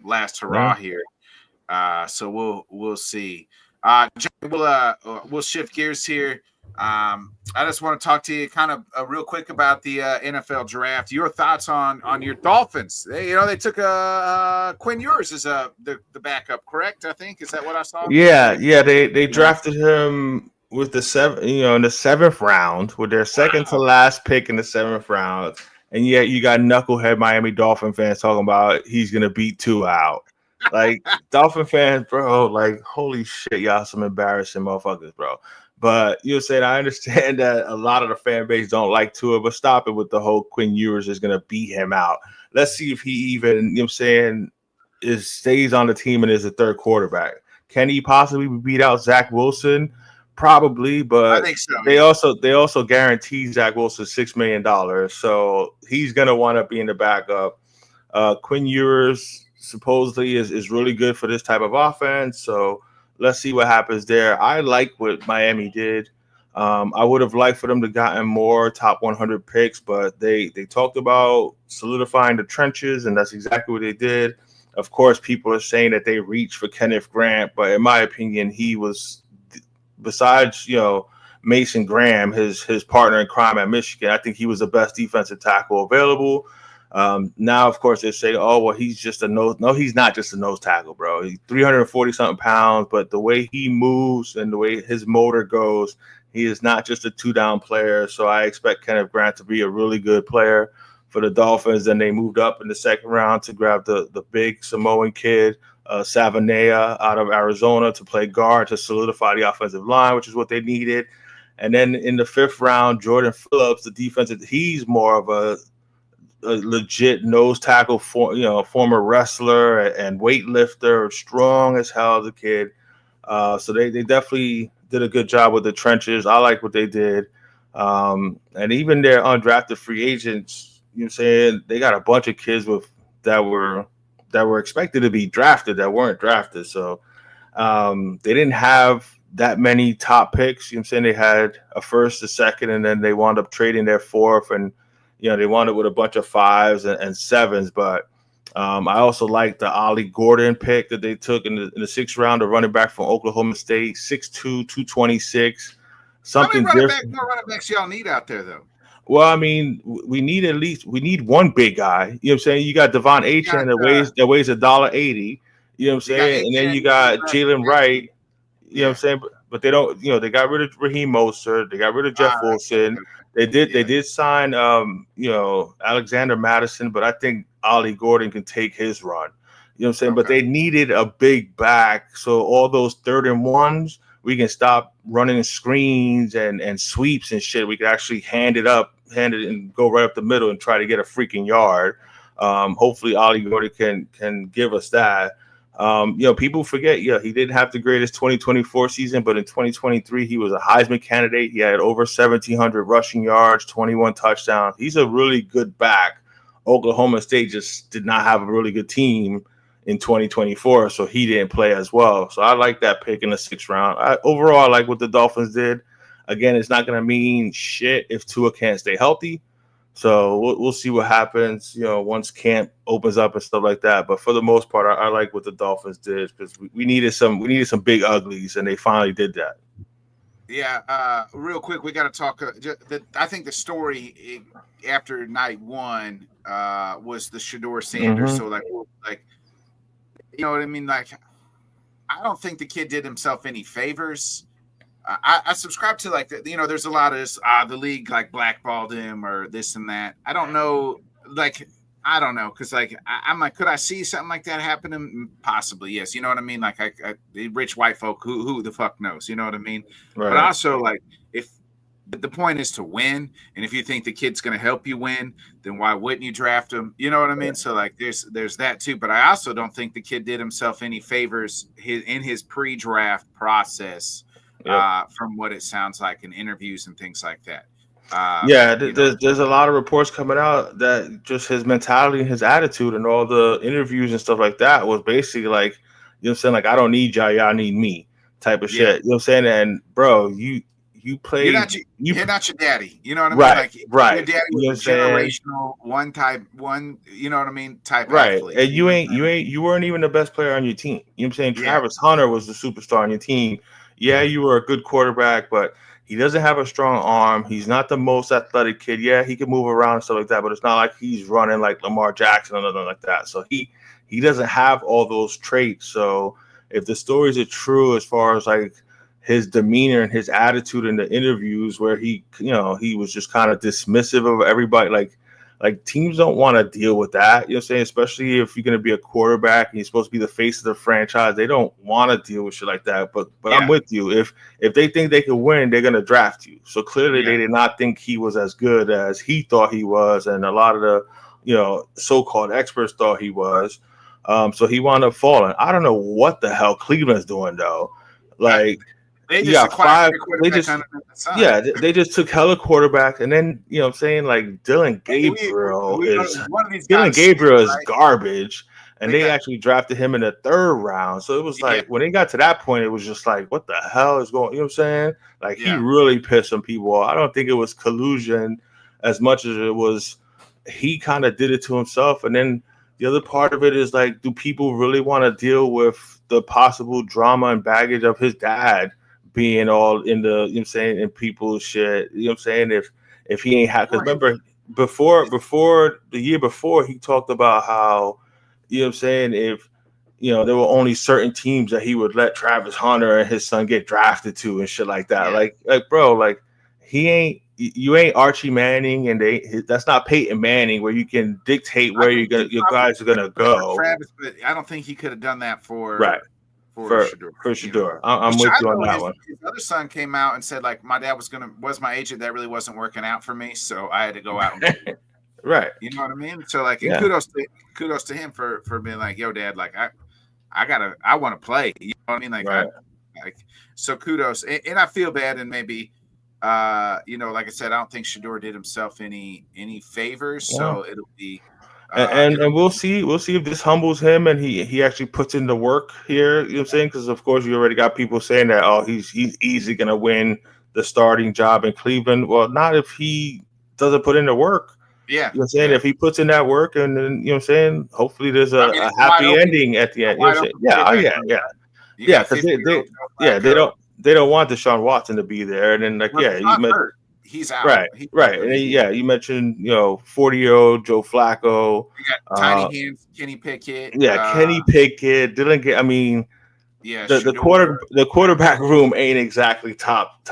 Last hurrah here. So we'll see. We'll shift gears here. I just want to talk to you kind of real quick about the NFL draft. Your thoughts on your Dolphins? They took Quinn Ewers as the backup, correct? I think is that what I saw? Yeah. They drafted him with the in the 7th round, with their second to last pick in the 7th round. And yet you got knucklehead Miami Dolphin fans talking about he's gonna beat Tua out. Like Dolphin fans, bro, like holy shit, y'all some embarrassing motherfuckers, bro. But you're saying I understand that a lot of the fan base don't like Tua, but stop it with the whole Quinn Ewers is gonna beat him out. Let's see if he even, stays on the team and is a third quarterback. Can he possibly beat out Zach Wilson? Probably, but I think so. they also guarantee Zach Wilson $6 million, so he's gonna want to be in the backup. Quinn Ewers supposedly is really good for this type of offense, so let's see what happens there. I like what Miami did. I would have liked for them to gotten more top 100 picks, but they talked about solidifying the trenches, and that's exactly what they did. Of course, people are saying that they reached for Kenneth Grant, but in my opinion, he was, besides Mason Graham, his partner in crime at Michigan, I think he was the best defensive tackle available. Now, of course, they say, oh, well, he's just a nose. No, he's not just a nose tackle, bro. He's 340 something pounds, but the way he moves and the way his motor goes, he is not just a 2-down player. So I expect Kenneth Grant to be a really good player for the Dolphins. Then they moved up in the 2nd round to grab the big Samoan kid, Savanea out of Arizona, to play guard to solidify the offensive line, which is what they needed. And then in the 5th round, Jordan Phillips, the defensive, he's more of a legit nose tackle, former wrestler and weightlifter, strong as hell as a kid. So they definitely did a good job with the trenches. I like what they did. And even their undrafted free agents, they got a bunch of kids that were expected to be drafted that weren't drafted. So they didn't have that many top picks. They had a 1st, a 2nd, and then they wound up trading their 4th, and they wound up with a bunch of 5s and 7s. But I also like the Ollie Gordon pick that they took in the 6th round, a running back from Oklahoma State, 6'2", 226. Something different. More running backs y'all need out there, though. Well, I mean, we need one big guy. You know what I'm saying? You got Devon Achane that weighs $1.80. You know what I'm saying? And then you got Jalen Wright. You know what I'm saying? But they don't. They got rid of Raheem Mostert. They got rid of Jeff Wilson. They did sign Alexander Madison, but I think Ollie Gordon can take his run. You know what I'm saying? Okay. But they needed a big back, so all those 3rd and 1s, we can stop running screens and sweeps and shit. We can actually hand it and go right up the middle and try to get a freaking yard. Hopefully Ollie Gordon can give us that. People forget, he didn't have the greatest 2024 season, but in 2023, he was a Heisman candidate. He had over 1,700 rushing yards, 21 touchdowns. He's a really good back. Oklahoma State just did not have a really good team in 2024, so he didn't play as well. So I like that pick in the 6th round. Overall, I like what the Dolphins did. Again, it's not going to mean shit if Tua can't stay healthy. So we'll see what happens, once camp opens up and stuff like that. But for the most part, I like what the Dolphins did, because we needed some big uglies, and they finally did that. Yeah, real quick, we got to talk. I think the story after night one was the Shador Sanders. So like, you know what I mean? Like, I don't think the kid did himself any favors. I subscribe to like there's a lot of this, the league like blackballed him or this and that. I don't know, like I don't know, because like I'm like, could I see something like that happening? Possibly, yes. You know what I mean? Like rich white folk, who the fuck knows? You know what I mean? Right. But also like if the point is to win, and if you think the kid's going to help you win, then why wouldn't you draft him? You know what I mean? So like there's that too. But I also don't think the kid did himself any favors in his pre-draft process. From what it sounds like in interviews and things like that. There's a lot of reports coming out that just his mentality and his attitude and all the interviews and stuff like that was basically like, you know what I'm saying? Like, I don't need y'all need me type of shit. You know what I'm saying? And bro, you play. You're not your daddy. You know what I mean? Like, right. Your daddy was a generational you know what I mean? Type athlete. And you weren't even the best player on your team. You know what I'm saying? Travis Hunter was the superstar on your team. Yeah, you were a good quarterback, but he doesn't have a strong arm. He's not the most athletic kid. Yeah, he can move around and stuff like that, but it's not like he's running like Lamar Jackson or nothing like that. So he doesn't have all those traits. So if the stories are true as far as like his demeanor and his attitude in the interviews where he was just kind of dismissive of everybody, like teams don't want to deal with that, you know what I'm saying? Especially if you're going to be a quarterback and you're supposed to be the face of the franchise, they don't want to deal with shit like that. But I'm with you. If they think they can win, they're going to draft you. So clearly they did not think he was as good as he thought he was, and a lot of the so-called experts thought he was. So he wound up falling. I don't know what the hell Cleveland's doing though. Like. They just acquired they just took hella quarterback, and then you know what I'm saying, like Dylan Gabriel is garbage, and they actually drafted him in the 3rd round. So it was like when they got to that point, it was just like, what the hell is going? You know what I'm saying? Like he really pissed some people off. I don't think it was collusion as much as it was he kind of did it to himself. And then the other part of it is like, do people really want to deal with the possible drama and baggage of his dad being all in the, you know what I'm saying, in people's shit, you know what I'm saying? If he ain't had, because remember before the year before, he talked about how, you know what I'm saying, if there were only certain teams that he would let Travis Hunter and his son get drafted to and shit like that. Like bro, like you ain't Archie Manning, and that's not Peyton Manning where you can dictate where your guys are gonna go. Travis, but I don't think he could have done that for Shador. I'm with you on that one. His other son came out and said, like, my dad was my agent. That really wasn't working out for me, so I had to go out. And right. You know what I mean? So like, kudos to him for being like, yo, dad, like I want to play. You know what I mean? Like, so kudos. And I feel bad, and maybe like I said, I don't think Shador did himself any favors. So it'll be. And we'll see if this humbles him and he actually puts in the work here. You know what I'm saying? Because of course you already got people saying that he's easily gonna win the starting job in Cleveland. Well, not if he doesn't put in the work. Yeah, you know what I'm saying? If he puts in that work, and then you know what I'm saying, hopefully there's a happy ending at the end. You know what I'm saying? Yeah. Because they don't want Deshaun Watson to be there, and then he's out. Right. And then, you mentioned, 40-year-old Joe Flacco. You got tiny hands, Kenny Pickett. Kenny Pickett. The quarterback room ain't exactly top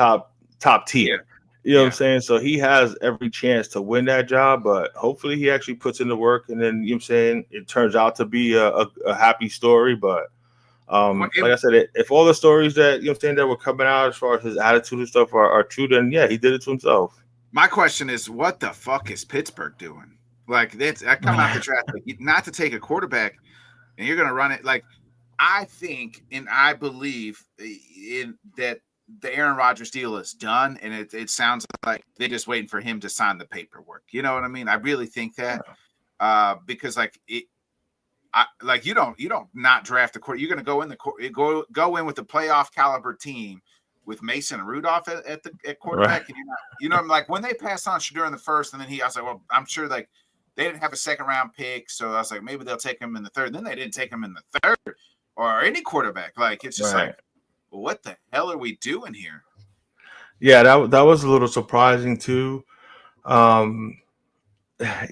tier. You know what I'm saying? So he has every chance to win that job, but hopefully he actually puts in the work, and then, you know what I'm saying, it turns out to be a happy story. But like I said, if all the stories that, you know what I'm saying, that were coming out as far as his attitude and stuff are true, then he did it to himself. My question is, what the fuck is Pittsburgh doing? Like, I come out the draft not to take a quarterback, and you're going to run it. Like, I think and I believe that the Aaron Rodgers deal is done, and it sounds like they're just waiting for him to sign the paperwork. You know what I mean? I really think that because you don't not draft a quarterback. You're going to go in go in with the playoff caliber team with Mason Rudolph at quarterback, right. And you're not, like when they passed on Shador in the first, and then I was like, well, I'm sure like they didn't have a 2nd round pick, so I was like, maybe they'll take him in the 3rd. And then they didn't take him in the 3rd or any quarterback. Like it's just like, well, what the hell are we doing here? Yeah, that was a little surprising too. Um,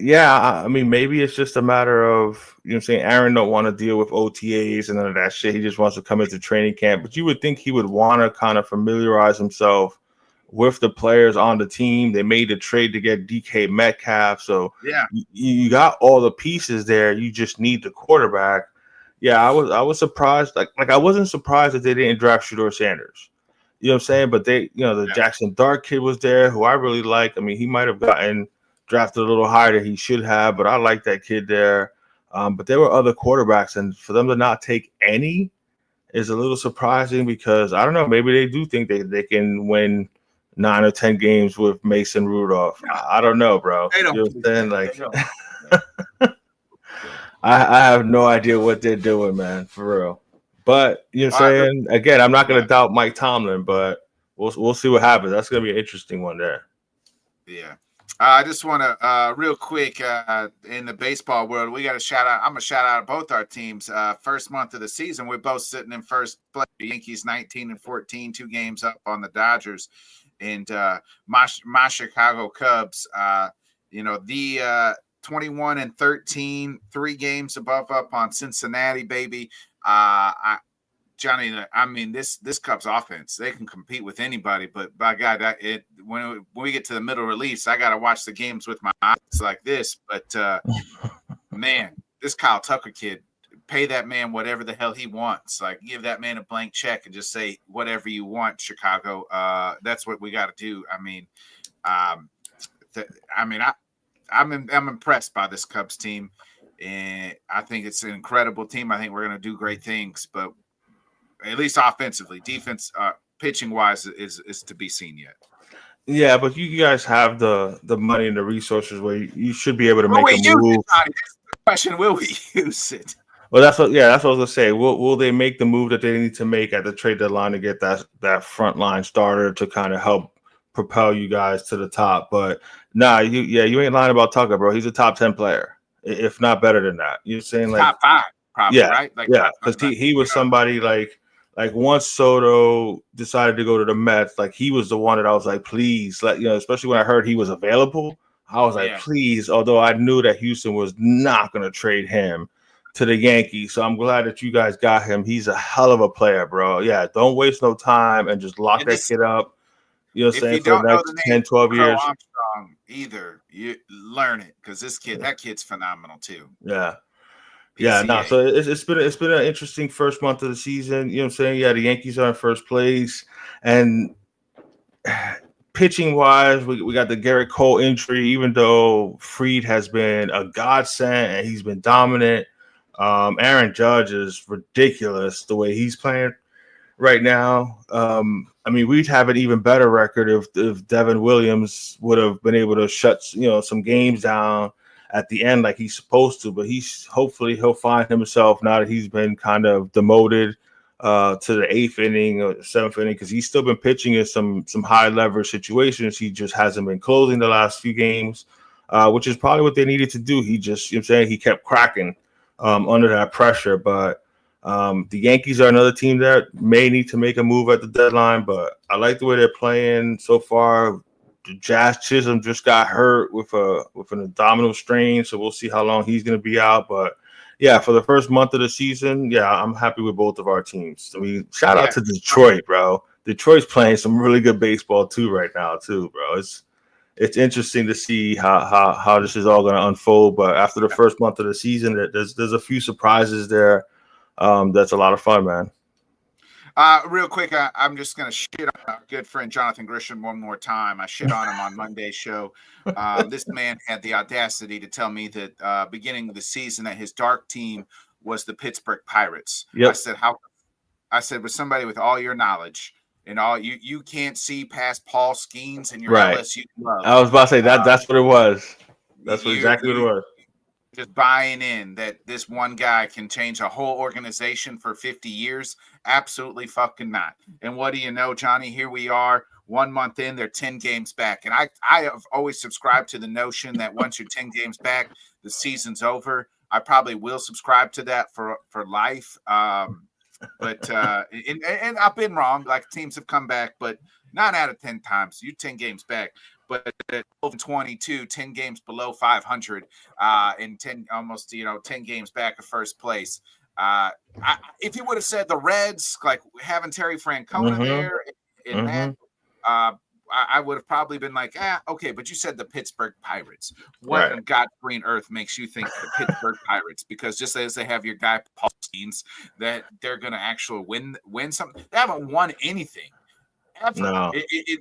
yeah, I mean, maybe it's just a matter of, you know what I'm saying, Aaron don't want to deal with OTAs and none of that shit. He just wants to come into training camp. But you would think he would want to kind of familiarize himself with the players on the team. They made the trade to get DK Metcalf. So Yeah. you got all the pieces there. You just need the quarterback. Yeah, I was surprised. Like I wasn't surprised that they didn't draft Shedeur Sanders. You know what I'm saying? But they, the Jackson Dart kid was there, who I really like. I mean, he might have gotten drafted a little higher than he should have, but I like that kid there. But there were other quarterbacks, and for them to not take any is a little surprising because I don't know. Maybe they do think they can win 9 or 10 games with Mason Rudolph. I don't know, bro. They don't. You know what I'm saying? Like, I have no idea what they're doing, man, for real. But you know what I'm saying? Again, I'm not going to doubt Mike Tomlin, but we'll see what happens. That's going to be an interesting one there. Yeah. I just want to real quick in the baseball world, we got to shout out. I'm gonna shout out both our teams. First month of the season, we're both sitting in first place. The Yankees 19-14, 2 games up on the Dodgers, and my Chicago Cubs. The 21-13, 3 games above up on Cincinnati, baby. Johnny, I mean, this Cubs offense, they can compete with anybody, but by God, when we get to the middle release, I got to watch the games with my eyes like this. But man, this Kyle Tucker kid, pay that man whatever the hell he wants. Like, give that man a blank check and just say whatever you want, Chicago. That's what we got to do. I mean, I'm impressed by this Cubs team, and I think it's an incredible team. I think we're going to do great things, but at least offensively, defense, pitching wise, is to be seen yet. Yeah, but you guys have the money and the resources where you should be able to make a move. Question: will we use it? Well, that's what I was gonna say. Will they make the move that they need to make at the trade deadline to get that frontline starter to kind of help propel you guys to the top? But you ain't lying about Tucker, bro. He's a top 10 player, if not better than that. You're saying like top 5, probably, right? Like, yeah, because he was somebody like once Soto decided to go to the Mets, like he was the one that I was like, please, especially when I heard he was available, I was like, please. Although I knew that Houston was not going to trade him to the Yankees, so I'm glad that you guys got him. He's a hell of a player, bro. Yeah, don't waste no time and just lock that kid up. You know what I'm saying? For the next 10, 12 years. Armstrong either, you learn it because that kid's phenomenal too. Yeah. Yeah, no. So it's been an interesting first month of the season. You know what I'm saying? Yeah, the Yankees are in first place, and pitching wise, we got the Garrett Cole injury. Even though Fried has been a godsend and he's been dominant, Aaron Judge is ridiculous the way he's playing right now. I mean, we'd have an even better record if Devin Williams would have been able to shut some games down at the end like he's supposed to, but hopefully he'll find himself now that he's been kind of demoted to the 8th inning or 7th inning, because he's still been pitching in some high leverage situations. He just hasn't been closing the last few games, which is probably what they needed to do. He just, you know what I'm saying, he kept cracking under that pressure. But the Yankees are another team that may need to make a move at the deadline, but I like the way they're playing so far. Jazz Chisholm just got hurt with an abdominal strain, so we'll see how long he's going to be out. But yeah, for the first month of the season, yeah, I'm happy with both of our teams. I mean, shout out to Detroit, bro. Detroit's playing some really good baseball too right now, too, bro. It's interesting to see how this is all going to unfold. But after the first month of the season, there's a few surprises there. That's a lot of fun, man. Real quick, I'm just going to shit on our good friend Jonathan Grisham one more time. I shit on him on Monday's show. This man had the audacity to tell me that beginning of the season that his dark team was the Pittsburgh Pirates. Yep. I said, with somebody with all your knowledge and all you can't see past Paul Skeens and your LSU love. I was about to say that's what it was. That's exactly what it was. Just buying in that this one guy can change a whole organization for 50 years. Absolutely fucking not. And what do you know, Johnny? Here we are 1 month in, they're 10 games back. And I have always subscribed to the notion that once you're 10 games back, the season's over. I probably will subscribe to that for life. But and I've been wrong. Like teams have come back, but 9 out of 10 times you're 10 games back. But at 12-22, 10 games below 500, and 10 almost 10 games back of first place. If you would have said the Reds, like having Terry Francona there in that, I would have probably been like, okay. But you said the Pittsburgh Pirates. What on God's green earth makes you think the Pittsburgh Pirates? Because just as they have your guy Paul Skeens, that they're going to actually win something. They haven't won anything. Ever. No.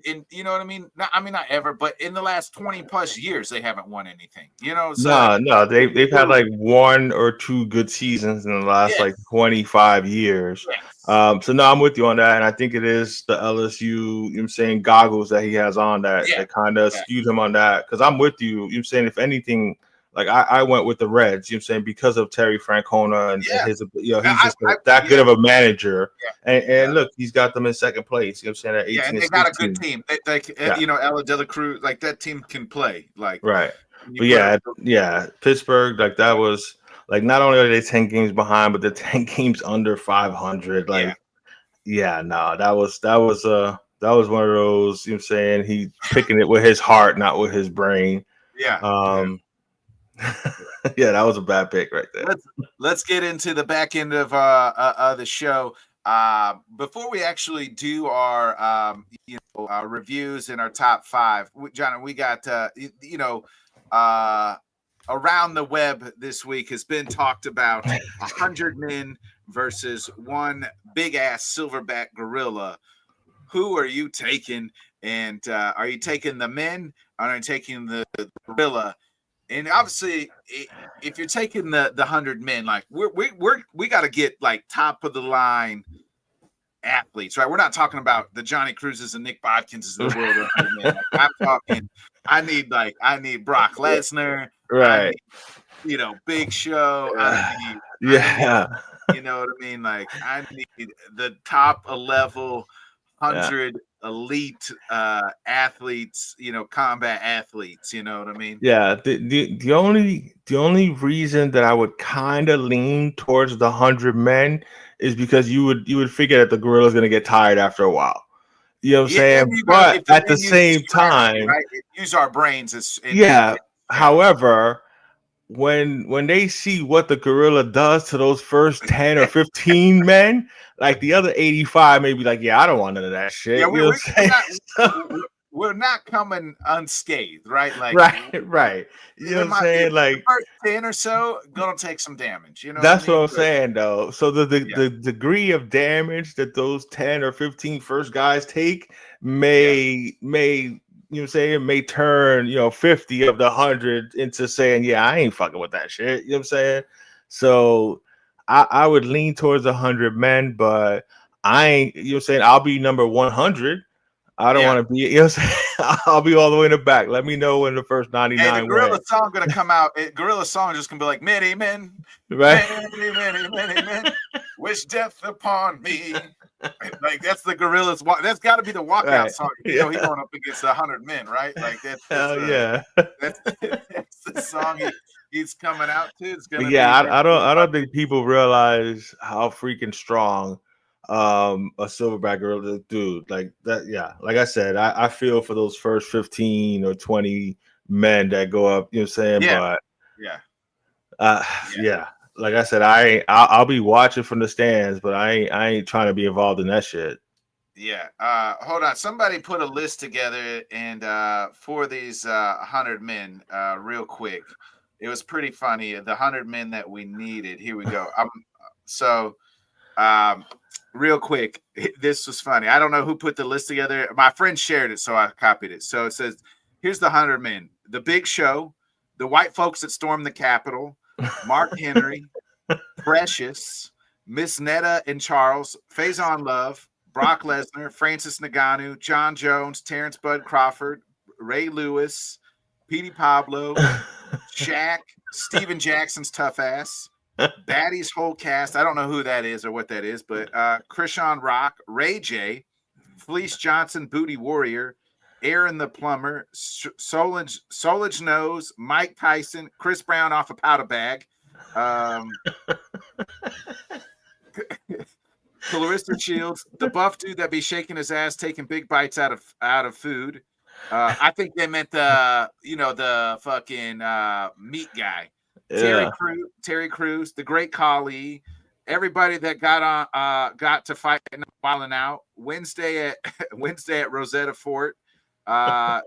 And you know what I mean? Not ever, but in the last 20 plus years, they haven't won anything. So they've had like 1 or 2 good seasons in the last like 25 years. Yes. So no, I'm with you on that, and I think it is the LSU, goggles that he has on that kind of skewed him on that. Because I'm with you, if anything. Like I went with the Reds, because of Terry Francona and his, he's just that good of a manager. And look, he's got them in second place. At 18 and they got a good team. Ella De La Cruz, like that team can play. Like right, but Pittsburgh, like that was like not only are they 10 games behind, but they're 10 games under 500. Like, that was one of those. He picking it with his heart, not with his brain. That was a bad pick right there. Let's get into the back end of the show. Before we actually do our reviews and our top 5, John, we got around the web this week has been talked about 100 men versus one big ass silverback gorilla. Who are you taking? And are you taking the men? Or are you taking the gorilla? And obviously, if you're taking the 100 men, like we got to get like top of the line athletes, right? We're not talking about the Johnny Cruzes and Nick Bodkins of the world. Like, I'm talking. I need Brock Lesnar, right? Big Show. I need, you know what I mean? Like I need the top level 100 elite athletes, combat athletes, you know what I mean? Yeah, the only reason that I would kind of lean towards the 100 men is because you would figure that the gorilla's going to get tired after a while. You know what I'm saying? But at the same time, right? Use our brains. However, when they see what the gorilla does to those first 10 or 15 men, like the other 85 may be like, I don't want none of that shit. We're not coming unscathed, right? Like right. You know what I'm saying? Like the first 10 or so gonna take some damage. That's what I'm saying, though. So the degree of damage that those 10 or 15 first guys take may may turn 50 of the 100 into saying, I ain't fucking with that shit. You know what I'm saying? So I would lean towards 100 men, but I ain't. I'll be number 100. I don't want to be. I'll be all the way in the back. Let me know when the first 99. Hey, the gorilla song gonna come out. Gorilla song just gonna be like many men, right? Many men wish death upon me. Like that's the gorillas. That's got to be the walkout song. He's going up against 100 men, right? Like that's that's the song he's coming out to. It's gonna I don't think people realize how freaking strong a silverback gorilla dude like that. Like I said, I feel for those first 15 or 20 men that go up, you know what I'm saying? But like I said, I'll be watching from the stands, but I ain't trying to be involved in that shit. Hold on, somebody put a list together and for these 100 men real quick. It was pretty funny, the 100 men that we needed. Here we go. Real quick, this was funny. I don't know who put the list together. My friend shared it, so I copied it. So it says, here's the 100 men. The Big Show, the white folks that stormed the Capitol, Mark Henry, Precious, Miss Netta and Charles, Faison Love, Brock Lesnar, Francis Ngannou, John Jones, Terrence Bud Crawford, Ray Lewis, Petey Pablo, Shaq, Steven Jackson's tough ass, Batty's whole cast. I don't know who that is or what that is, but Krishan Rock, Ray J, Fleece Johnson, Booty Warrior, Aaron the Plumber, Solage Nose, Mike Tyson, Chris Brown off a powder bag, Clarissa Shields, the buff dude that be shaking his ass, taking big bites out of food. I think they meant the fucking meat guy. Yeah. Terry Crews, the great Khali, everybody that got to fight Wilding Out Wednesday at Rosetta Fort. The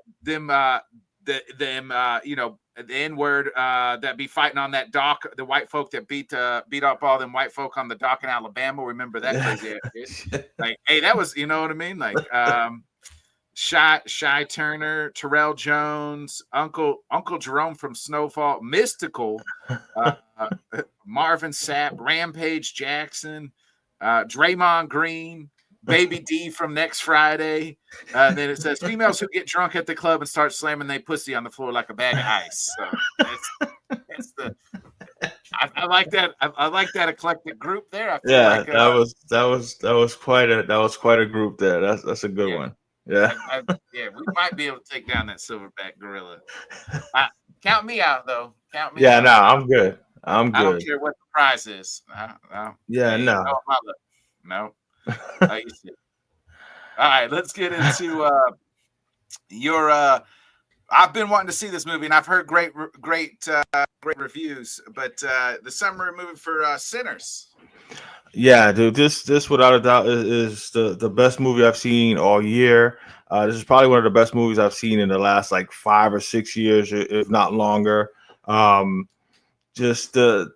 N-word that be fighting on that dock, the white folk that beat up all them white folk on the dock in Alabama. Remember that crazy ass shit? Like, hey, that was, you know what I mean? Like, Shy Turner, Terrell Jones, Uncle Jerome from Snowfall, Mystical, Marvin Sapp, Rampage Jackson, Draymond Green, Baby D from Next Friday. And then it says females who get drunk at the club and start slamming their pussy on the floor like a bag of ice. So I like that. I like that eclectic group there. I feel like that was quite a group there. That's a good one. Yeah. We might be able to take down that silverback gorilla. Count me out, though. Count me out. Yeah, no, I'm good. I don't care what the prize is. No. All right, let's get into your. I've been wanting to see this movie, and I've heard great reviews. But the summer movie for Sinners. Yeah, dude, this without a doubt is the best movie I've seen all year. This is probably one of the best movies I've seen in the last like 5 or 6 years, if not longer. Just the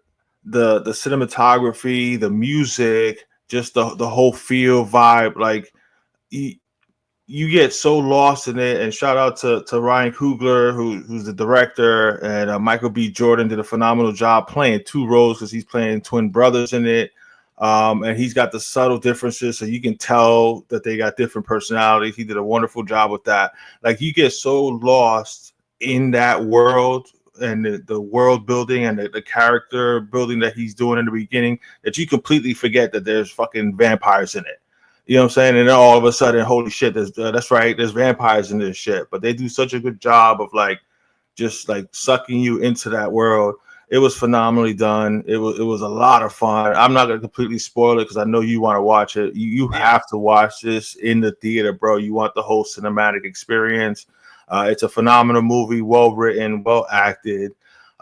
cinematography, the music, just the whole feel vibe. Like you get so lost in it. And shout out to Ryan Coogler, who's the director, and Michael B. Jordan did a phenomenal job playing 2 roles because he's playing twin brothers in it. And he's got the subtle differences, so you can tell that they got different personalities. He did a wonderful job with that. Like, you get so lost in that world and the world building and the character building that he's doing in the beginning that you completely forget that there's fucking vampires in it. You know what I'm saying? And then all of a sudden, holy shit, that's right, there's vampires in this shit. But they do such a good job of like just like sucking you into that world. It was phenomenally done. It was a lot of fun. I'm not gonna completely spoil it because I know you want to watch it. You have to watch this in the theater, bro. You want the whole cinematic experience. It's a phenomenal movie, well written, well acted.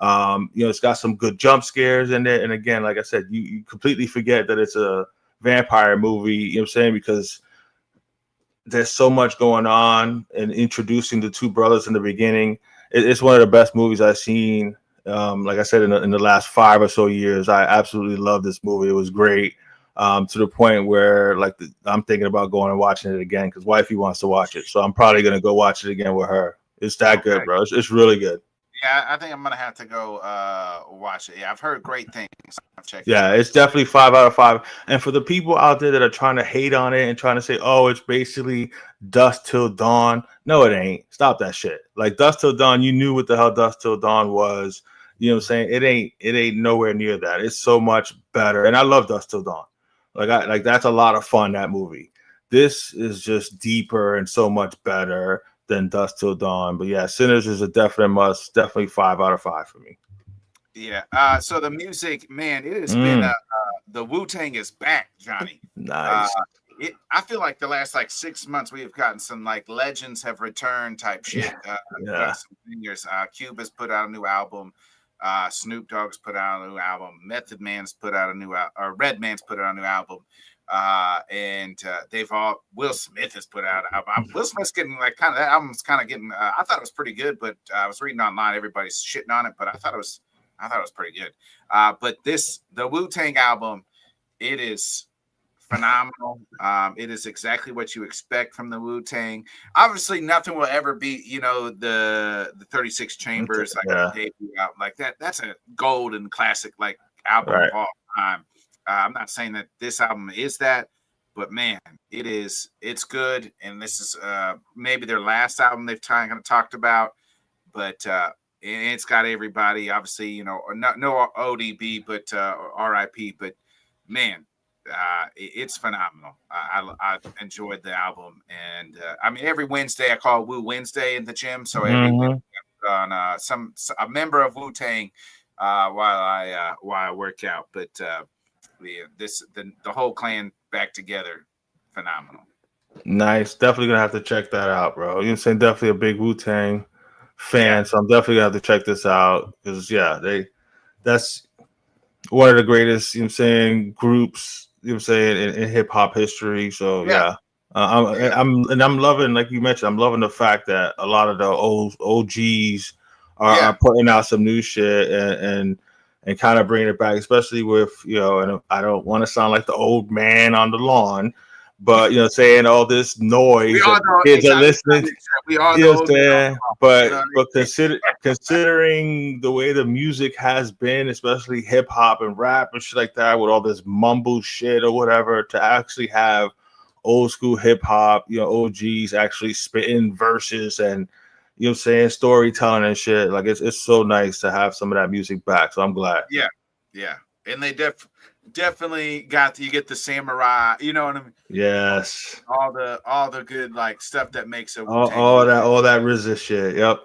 It's got some good jump scares in it. And again, like I said, you completely forget that it's a vampire movie. You know what I'm saying? Because there's so much going on and introducing the 2 brothers in the beginning. It's one of the best movies I've seen. Like I said, in the last 5 or so years, I absolutely love this movie. It was great, to the point where I'm thinking about going and watching it again because wifey wants to watch it. So I'm probably going to go watch it again with her. It's that good, bro. It's really good. Yeah, I think I'm going to have to go watch it. Yeah, I've heard great things. It's definitely 5 out of 5. And for the people out there that are trying to hate on it and trying to say, oh, it's basically Dusk Till Dawn. No, it ain't. Stop that shit. Like, Dusk Till Dawn, you knew what the hell Dusk Till Dawn was. You know what I'm saying? It ain't nowhere near that. It's so much better. And I love Dusk Till Dawn. Like that's a lot of fun, that movie. This is just deeper and so much better than Dusk Till Dawn. But yeah, Sinners is a definite must. Definitely 5 out of 5 for me. Yeah. So the music, man, it has been the Wu-Tang is back, Johnny. Nice. I feel like the last 6 months we have gotten some legends have returned type shit. Cuba's put out a new album. Snoop Dogg's put out a new album. Method Man's put out a new album. Or Redman's put out a new album. And they've all. Will Smith has put out an album. Will Smith's getting that album's kind of getting. I thought it was pretty good, but I was reading online, everybody's shitting on it, but I thought it was pretty good. But the Wu-Tang album, it is phenomenal. It is exactly what you expect from the Wu-Tang. Obviously, nothing will ever be, the 36 Chambers debut out like that. That's a golden classic album of all time. I'm not saying that this album is that, but man, it's good. And this is maybe their last album they've kind of talked about, but it's got everybody. Obviously, no ODB, but RIP. But man. It's phenomenal. I enjoyed the album, and every Wednesday I call Wu Wednesday in the gym. So every Wednesday on a member of Wu-Tang while I work out. But the whole clan back together, phenomenal. Nice. Definitely gonna have to check that out, bro. You know what I'm saying? Definitely a big Wu-Tang fan, so I'm definitely gonna have to check this out because that's one of the greatest, you know what I'm saying, groups, you know what I'm saying, in hip hop history. So I'm loving, like you mentioned, I'm loving the fact that a lot of the old OGs are putting out some new shit and kind of bringing it back, especially with, and I don't want to sound like the old man on the lawn, but saying all this noise that kids are listening to. We are You know what I'm the saying? But considering the way the music has been, especially hip hop and rap and shit like that, with all this mumble shit or whatever, to actually have old school hip hop, OGs actually spitting verses and you know what I'm saying, storytelling and shit. Like it's so nice to have some of that music back. So I'm glad. Yeah. And they definitely you get the samurai, you know what I mean? Yes. All the good like stuff that makes it all that RZA shit. Yep.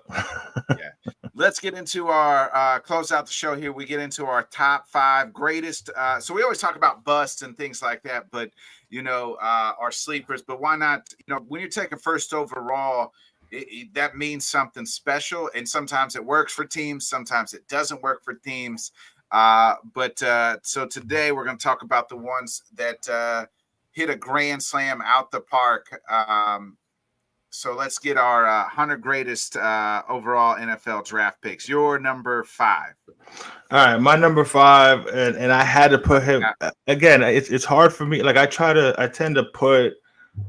Yeah. Let's get into our close out the show here. We get into our top 5 greatest. So we always talk about busts and things like that, but our sleepers. But why not? When you're taking first overall, that means something special, and sometimes it works for teams, sometimes it doesn't work for teams. So today we're going to talk about the ones that hit a grand slam out the park. So let's get our 100 greatest overall NFL draft picks. Your number 5. All right, my number 5, and I had to put him again. It's hard for me. Like I tend to put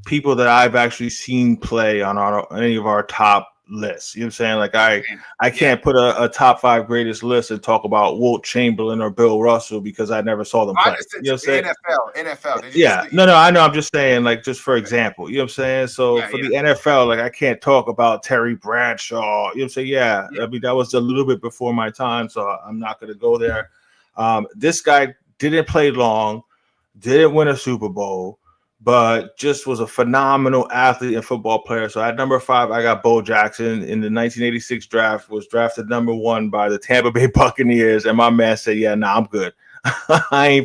people that I've actually seen play on any of our top lists. You know what I'm saying? Like I can't put a top 5 greatest list and talk about Wilt Chamberlain or Bill Russell because I never saw them play. You know what I'm saying? NFL. No, I know. I'm just saying, like, just for example, you know what I'm saying? So for the NFL, like I can't talk about Terry Bradshaw. You know what I'm saying? I mean, that was a little bit before my time, so I'm not going to go there. This guy didn't play long, didn't win a Super Bowl, but just was a phenomenal athlete and football player. So at number 5, I got Bo Jackson. In the 1986 draft, was drafted number 1 by the Tampa Bay Buccaneers, and my man said, "Yeah, nah, I'm good. I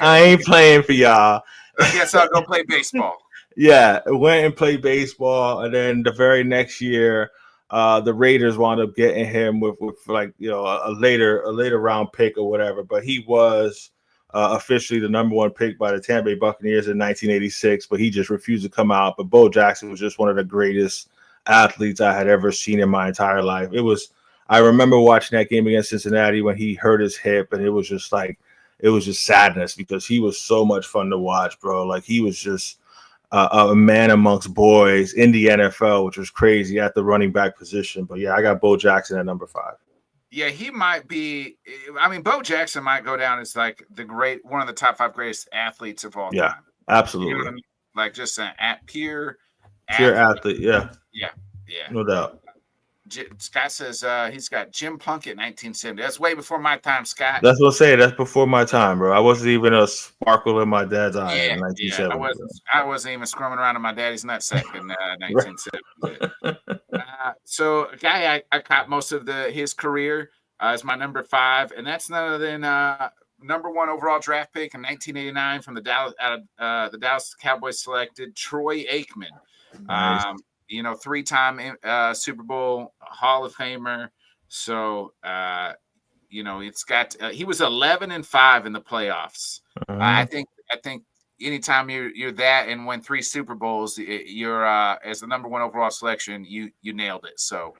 ain't playing for y'all. I guess I'll go play baseball." Yeah, went and played baseball, and then the very next year, the Raiders wound up getting him with like a later round pick or whatever. But he was officially the number 1 pick by the Tampa Bay Buccaneers in 1986, but he just refused to come out. But Bo Jackson was just one of the greatest athletes I had ever seen in my entire life. I remember watching that game against Cincinnati when he hurt his hip, and it was just sadness because he was so much fun to watch, bro. Like he was just a man amongst boys in the NFL, which was crazy at the running back position. But yeah, I got Bo Jackson at number 5. Yeah, he might be. I mean, Bo Jackson might go down as like one of the top 5 greatest athletes of all time. Yeah, absolutely. You know what I mean? Like just an pure athlete. Yeah, no doubt. Scott says he's got Jim Plunkett 1970. That's way before my time, Scott. That's what I'm saying. That's before my time, bro. I wasn't even a sparkle in my dad's eye in 1970. I wasn't even scrumming around in my daddy's nutsack in 1970. So a guy I caught most of his career is my number 5, and that's none other than number 1 overall draft pick in 1989 from the Dallas Cowboys selected Troy Aikman. Nice. 3-time Super Bowl Hall of Famer. So, it's got he was 11-5 in the playoffs. I think anytime you're that and win 3 Super Bowls, you're as the number 1 overall selection, you nailed it. So,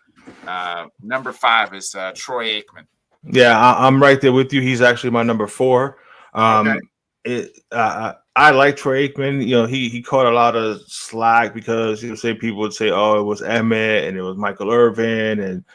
number 5 is Troy Aikman. Yeah, I'm right there with you. He's actually my number 4. Okay. I like Troy Aikman. He caught a lot of slack because people would say, "Oh, it was Emmett and it was Michael Irvin and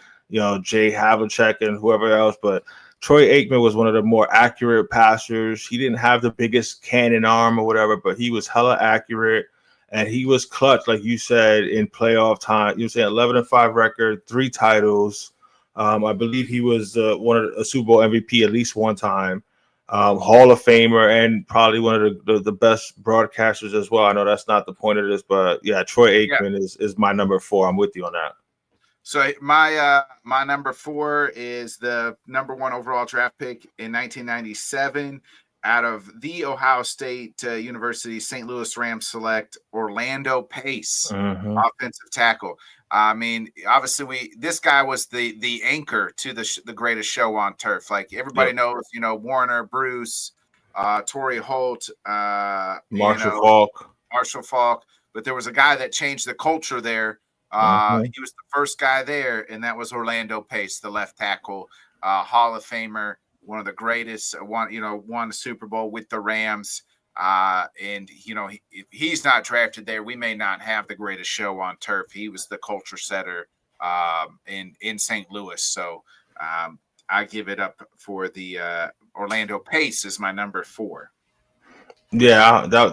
Jay Havlicek and whoever else." But Troy Aikman was one of the more accurate passers. He didn't have the biggest cannon arm or whatever, but he was hella accurate and he was clutch, like you said, in playoff time. 11-5 record, 3 titles. I believe he was one of a Super Bowl MVP at least one time. Hall of Famer and probably one of the best broadcasters as well. I know that's not the point of this, but yeah, Troy Aikman is my number 4. I'm with you on that. So my number 4 is the number 1 overall draft pick in 1997. out of the Ohio State University St. Louis Rams select Orlando Pace, offensive tackle. I mean, obviously, this guy was the anchor to the greatest show on turf. Like everybody knows, Warner, Bruce, Torrey Holt, Marshall Falk. But there was a guy that changed the culture there. He was the first guy there, and that was Orlando Pace, the left tackle, Hall of Famer, one of the greatest. Won the Super Bowl with the Rams. And if he's not drafted there, we may not have the greatest show on turf. He was the culture setter in St. Louis. So I give it up for the Orlando Pace is my number 4. Yeah, that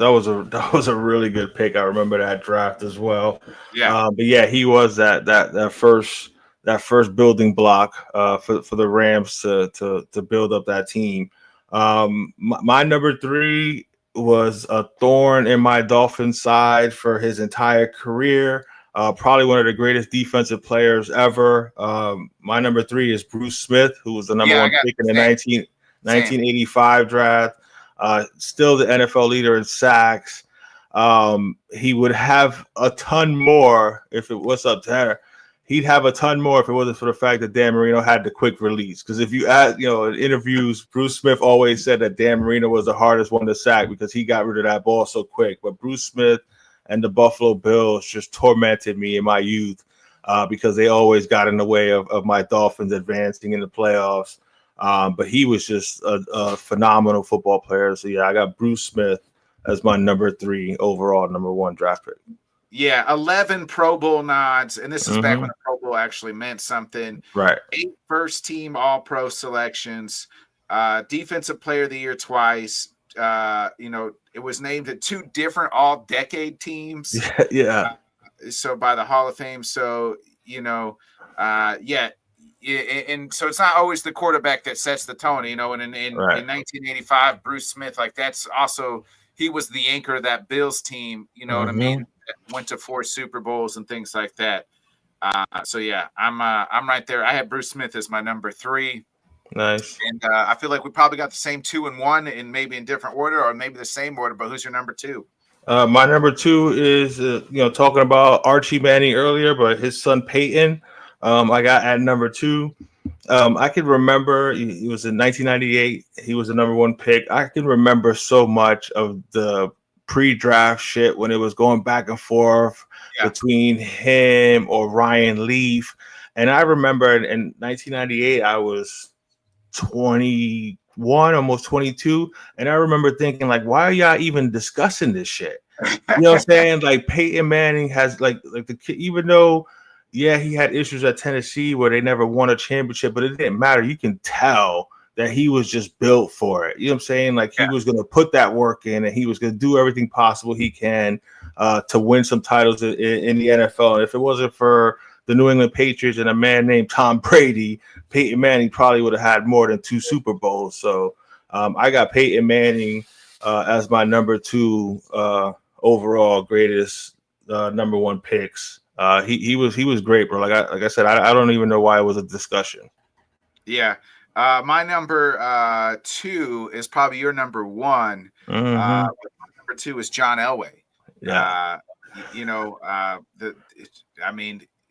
was a really good pick. I remember that draft as well. Yeah, but yeah, he was that first building block for the Rams to build up that team. My number 3 was a thorn in my Dolphins side for his entire career. Probably one of the greatest defensive players ever. My number 3 is Bruce Smith, who was the number 1 pick in the 1985 draft. Still the NFL leader in sacks. He would have a ton more if it was up to her. He'd have a ton more if it wasn't for the fact that Dan Marino had the quick release. Because if you ask, in interviews, Bruce Smith always said that Dan Marino was the hardest one to sack because he got rid of that ball so quick. But Bruce Smith and the Buffalo Bills just tormented me in my youth because they always got in the way of my Dolphins advancing in the playoffs. But he was just a phenomenal football player. So, yeah, I got Bruce Smith as my number 3 overall, number 1 draft pick. Yeah, 11 Pro Bowl nods, and this is back when the Pro Bowl actually meant something. Right. 8 first-team All-Pro selections, Defensive Player of the Year twice. It was named to 2 different All-Decade teams. Yeah. So by the Hall of Fame. So, and so it's not always the quarterback that sets the tone, and in 1985, Bruce Smith, like that's also, he was the anchor of that Bills team, what I mean? Went to 4 Super Bowls and things like that. So yeah, I'm right there. I have Bruce Smith as my number 3. Nice. And I feel like we probably got the same 2 and 1 and maybe in different order or maybe the same order, but who's your number 2? My number 2 is, talking about Archie Manning earlier, but his son Peyton, I got at number 2. I can remember he was in 1998. He was the number 1 pick. I can remember so much of the pre-draft shit when it was going back and forth between him or Ryan Leaf. And I remember in 1998, I was 21, almost 22. And I remember thinking, like, why are y'all even discussing this shit? You know what I'm saying? Like, Peyton Manning has like the kid, even though, yeah, he had issues at Tennessee where they never won a championship, but it didn't matter. You can tell that he was just built for it. You know what I'm saying? Like he was going to put that work in and he was going to do everything possible he can to win some titles in the NFL. And if it wasn't for the New England Patriots and a man named Tom Brady, Peyton Manning probably would have had more than 2 Super Bowls. So I got Peyton Manning as my number 2 overall greatest number 1 picks. He was great, bro. Like I said, I don't even know why it was a discussion. Yeah. My number 2 is probably your number 1. Number 2 is John Elway. Yeah. He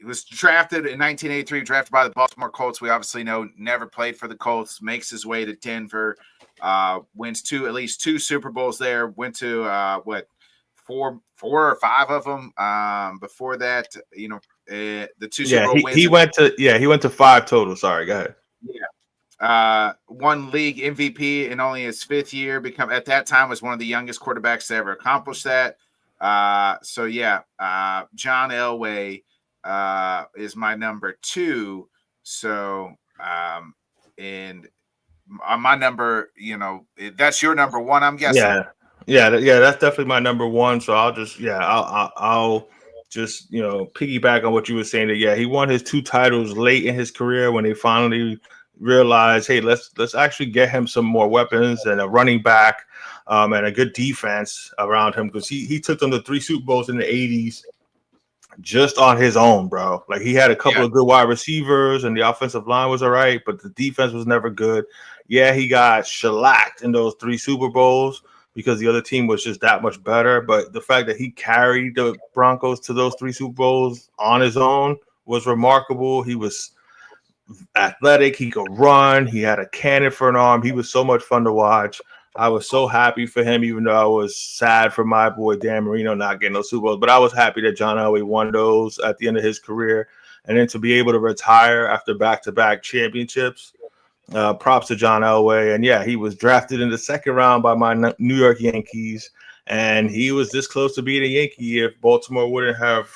was drafted in 1983, drafted by the Baltimore Colts. We obviously know never played for the Colts, makes his way to Denver, wins at least 2 Super Bowls there, went to 4 or 5 of them. Before that, the 2 Super Bowl wins. He went to 5 total. Sorry, go ahead. Yeah. Won league MVP in only his 5th year. At that time was one of the youngest quarterbacks to ever accomplish that. John Elway is my number 2. So, and my number, that's your number 1, I'm guessing. Yeah, that's definitely my number 1. So I'll just, I'll just, piggyback on what you were saying. That he won his 2 titles late in his career when they finally realized, hey, let's actually get him some more weapons and a running back and a good defense around him, because he took them to 3 Super Bowls in the 80s. just on his own, bro. Like he had a couple of good wide receivers and the offensive line was all right, but the defense was never good. Yeah, he got shellacked in those 3 Super Bowls because the other team was just that much better. But the fact that he carried the Broncos to those 3 Super Bowls on his own was remarkable. He was athletic. He could run. He had a cannon for an arm. He was so much fun to watch. I was so happy for him, even though I was sad for my boy Dan Marino not getting those Super Bowls. But I was happy that John Elway won those at the end of his career. And then to be able to retire after back-to-back championships, props to John Elway. And, yeah, he was drafted in the 2nd round by my New York Yankees. And he was this close to being a Yankee if Baltimore wouldn't have,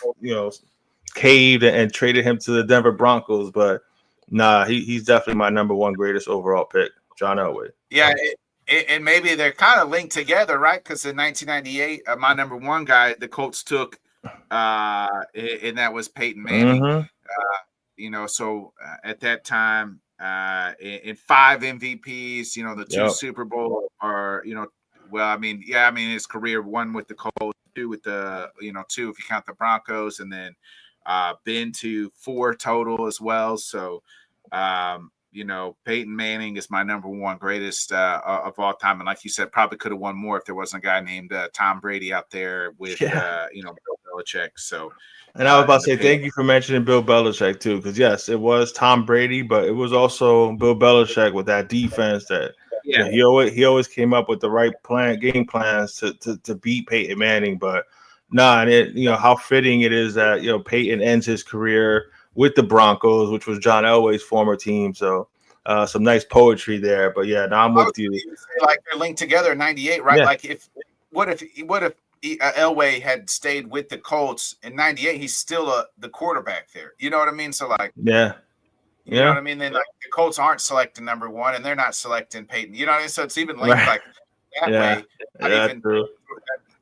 caved and traded him to the Denver Broncos. But, nah, he's definitely my number 1 greatest overall pick, John Elway. Yeah, and maybe they're kind of linked together, right? Because in 1998, my number 1 guy, the Colts took, and that was Peyton Manning. Mm-hmm. So at that time, in 5 MVPs, the 2 Super Bowl, or his career, 1 with the Colts, 2 with the 2 if you count the Broncos, and then been to 4 total as well. So. Peyton Manning is my number 1 greatest of all time. And like you said, probably could have won more if there wasn't a guy named Tom Brady out there with, Bill Belichick. So, and I was about to say, thank you for mentioning Bill Belichick too. Cause yes, it was Tom Brady, but it was also Bill Belichick with that defense that he always came up with the right game plans to beat Peyton Manning. But and how fitting it is that, Peyton ends his career with the Broncos, which was John Elway's former team. So some nice poetry there. But yeah, now I'm with you. Like they're linked together in 98, right? Yeah. Like what if Elway had stayed with the Colts in 98, he's still the quarterback there. You know what I mean? So like, you know what I mean? Then like the Colts aren't selecting number 1 and they're not selecting Peyton. You know what I mean? So it's even linked like that way. Not even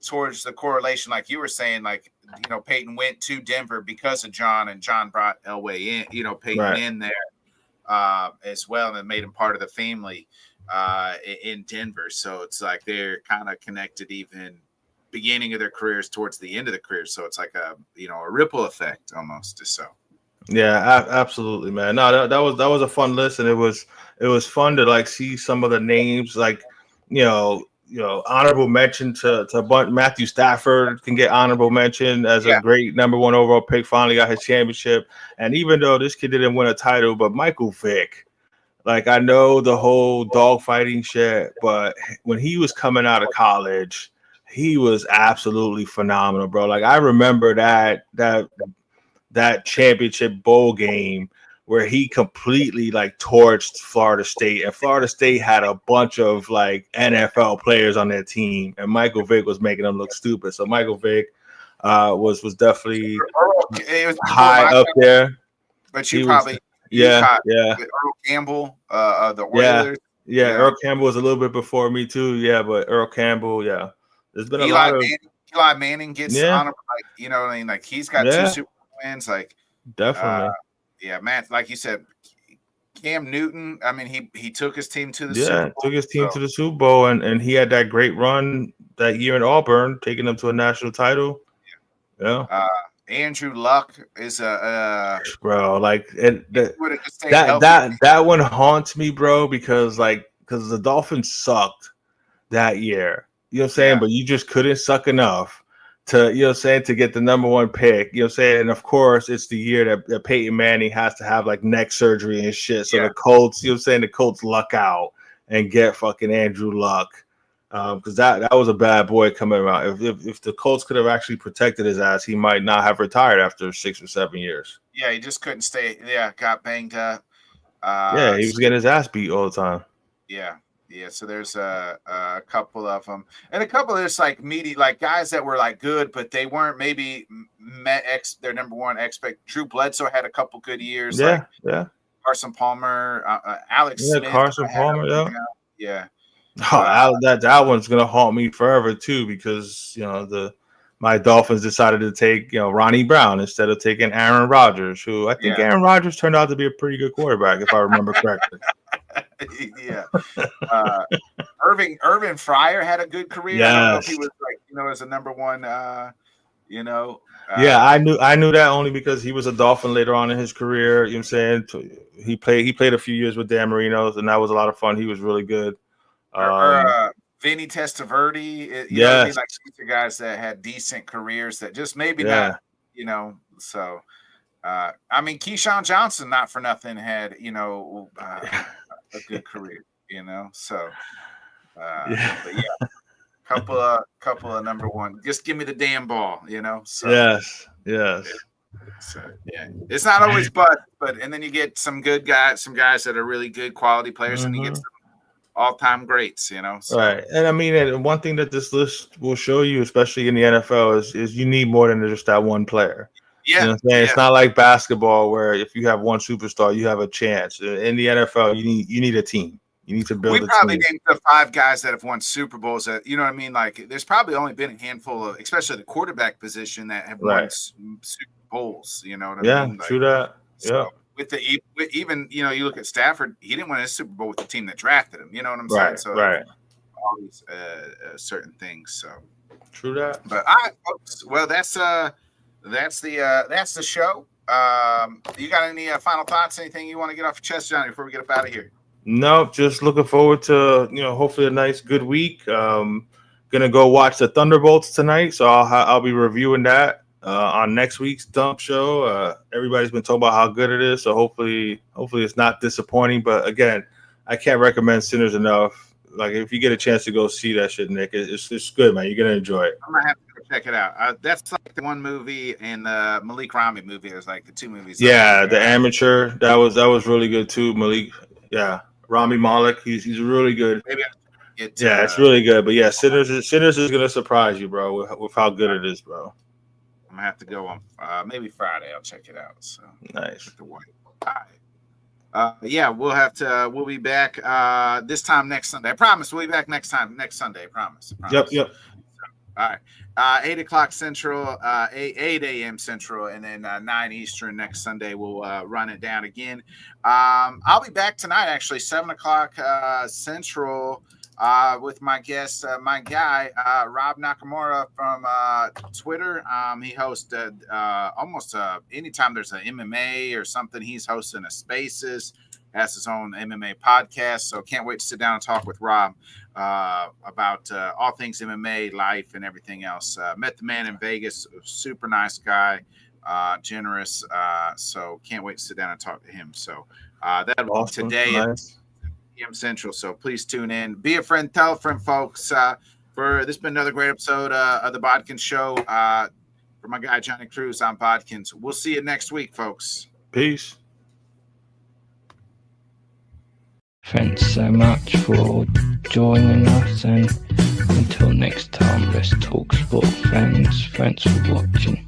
towards the correlation, like you were saying, like, Peyton went to Denver because of John, and John brought Elway in, Peyton in there as well, and made him part of the family in Denver. So it's like they're kind of connected, even beginning of their careers towards the end of the career. So it's like a ripple effect almost. So yeah, absolutely, man. No, that was a fun list, and it was fun to like see some of the names, like honorable mention to Matthew Stafford can get honorable mention as a great number 1 overall pick. Finally got his championship. And even though this kid didn't win a title, but Michael Vick, like I know the whole dogfighting shit, but when he was coming out of college, he was absolutely phenomenal, bro. Like I remember that championship bowl game where he completely like torched Florida State, and Florida State had a bunch of like NFL players on their team, and Michael Vick was making them look stupid. So Michael Vick was definitely high up there. But you probably Earl Campbell, the Oilers. Yeah, Earl Campbell was a little bit before me too. Yeah, but Earl Campbell, there's been a lot of Eli Manning gets honorable, like what I mean, like he's got 2 Super Bowl wins, like definitely. Man, like you said, Cam Newton, I mean, he took his team to the Super Bowl. Took his team to the Super Bowl, and he had that great run that year in Auburn, taking them to a national title. Yeah. Andrew Luck is bro, like that one haunts me, bro, because the Dolphins sucked that year. You know what I'm saying? But you just couldn't suck enough to, to get the number 1 pick, and of course it's the year that Peyton Manning has to have like neck surgery and shit. So the Colts, the Colts luck out and get fucking Andrew Luck. Because that was a bad boy coming around. If the Colts could have actually protected his ass, he might not have retired after 6 or 7 years. Yeah, he just couldn't stay. Yeah, got banged up. He was getting his ass beat all the time. Yeah. So there's a couple of them, and a couple of just like meaty, like guys that were like good, but they weren't maybe met their number 1 expect. Drew Bledsoe had a couple good years. Carson Palmer, Alex Smith. Carson Palmer. Yeah. Oh, that one's gonna haunt me forever too, because my Dolphins decided to take Ronnie Brown instead of taking Aaron Rodgers, who I think Aaron Rodgers turned out to be a pretty good quarterback if I remember correctly. Irvin Fryer had a good career. Yes. I don't know if he was like as a number 1 Yeah, I knew that only because he was a Dolphin later on in his career. You know what I'm saying? He played a few years with Dan Marino, and that was a lot of fun. He was really good. Vinny Testaverde, you know what I mean? Like these are guys that had decent careers that just maybe not, you know. So, I mean, Keyshawn Johnson, not for nothing, had a good career, you know. So, but yeah, couple of number one. Just give me the damn ball, you know. So, yes. So yeah, it's not always but and then you get some good guys, some guys that are really good quality players, and you get some all-time greats, you know. So. Right, and I mean, and one thing that this list will show you, especially in the NFL, is you need more than just that one player. Yeah, you know what I'm saying? It's not like basketball where if you have one superstar, you have a chance. In the NFL, you need a team. You need to build. We probably named the 5 guys that have won Super Bowls. That you know what I mean. Like, there's probably only been a handful of, especially the quarterback position, that have won Super Bowls. You know what I mean? Like, true that. So, with even you know, you look at Stafford, he didn't win a Super Bowl with the team that drafted him. You know what I'm saying? So all these certain things. So true that. But all right, folks. Well, that's the show. You got any final thoughts? Anything you want to get off your chest, Johnny, before we get up out of here? No, just looking forward to hopefully a nice good week. Gonna go watch the Thunderbolts tonight, so I'll be reviewing that on next week's Dump Show. Everybody's been talking about how good it is, so hopefully it's not disappointing. But again, I can't recommend Sinners enough. Like, if you get a chance to go see that shit, Nick, it's good, man. You're gonna enjoy it. I'm gonna have to go check it out. That's like the one movie and the Malik Rami movie. There's like the 2 movies. Yeah, The Amateur. That was really good too. Malik. Yeah, Rami Malek. He's really good. Maybe it's really good. But yeah, Sinners is gonna surprise you, bro, with how good it is, bro. I'm gonna have to go on maybe Friday. I'll check it out. So nice. All right. Yeah, we'll be back this time next Sunday. I promise we'll be back next Sunday. I promise. Yep. All right. 8 o'clock Central, 8 a.m. Central, and then 9 Eastern next Sunday. We'll run it down again. I'll be back tonight, actually, 7 o'clock Central, with my guest, my guy, Rob Nakamura from Twitter. He hosts almost anytime there's an MMA or something, he's hosting a Spaces, has his own MMA podcast. So can't wait to sit down and talk with Rob about all things MMA, life, and everything else. Met the man in Vegas, super nice guy, generous. So can't wait to sit down and talk to him. So that'll be today at PM Central. So please tune in. Be a friend, tell a friend, folks. For this has been another great episode of the Bodkins Show. For my guy Johnny Cruz, I'm Bodkins. We'll see you next week, folks. Peace. Thanks so much for joining us, and until next time, let's talk sport, friends. Thanks for watching.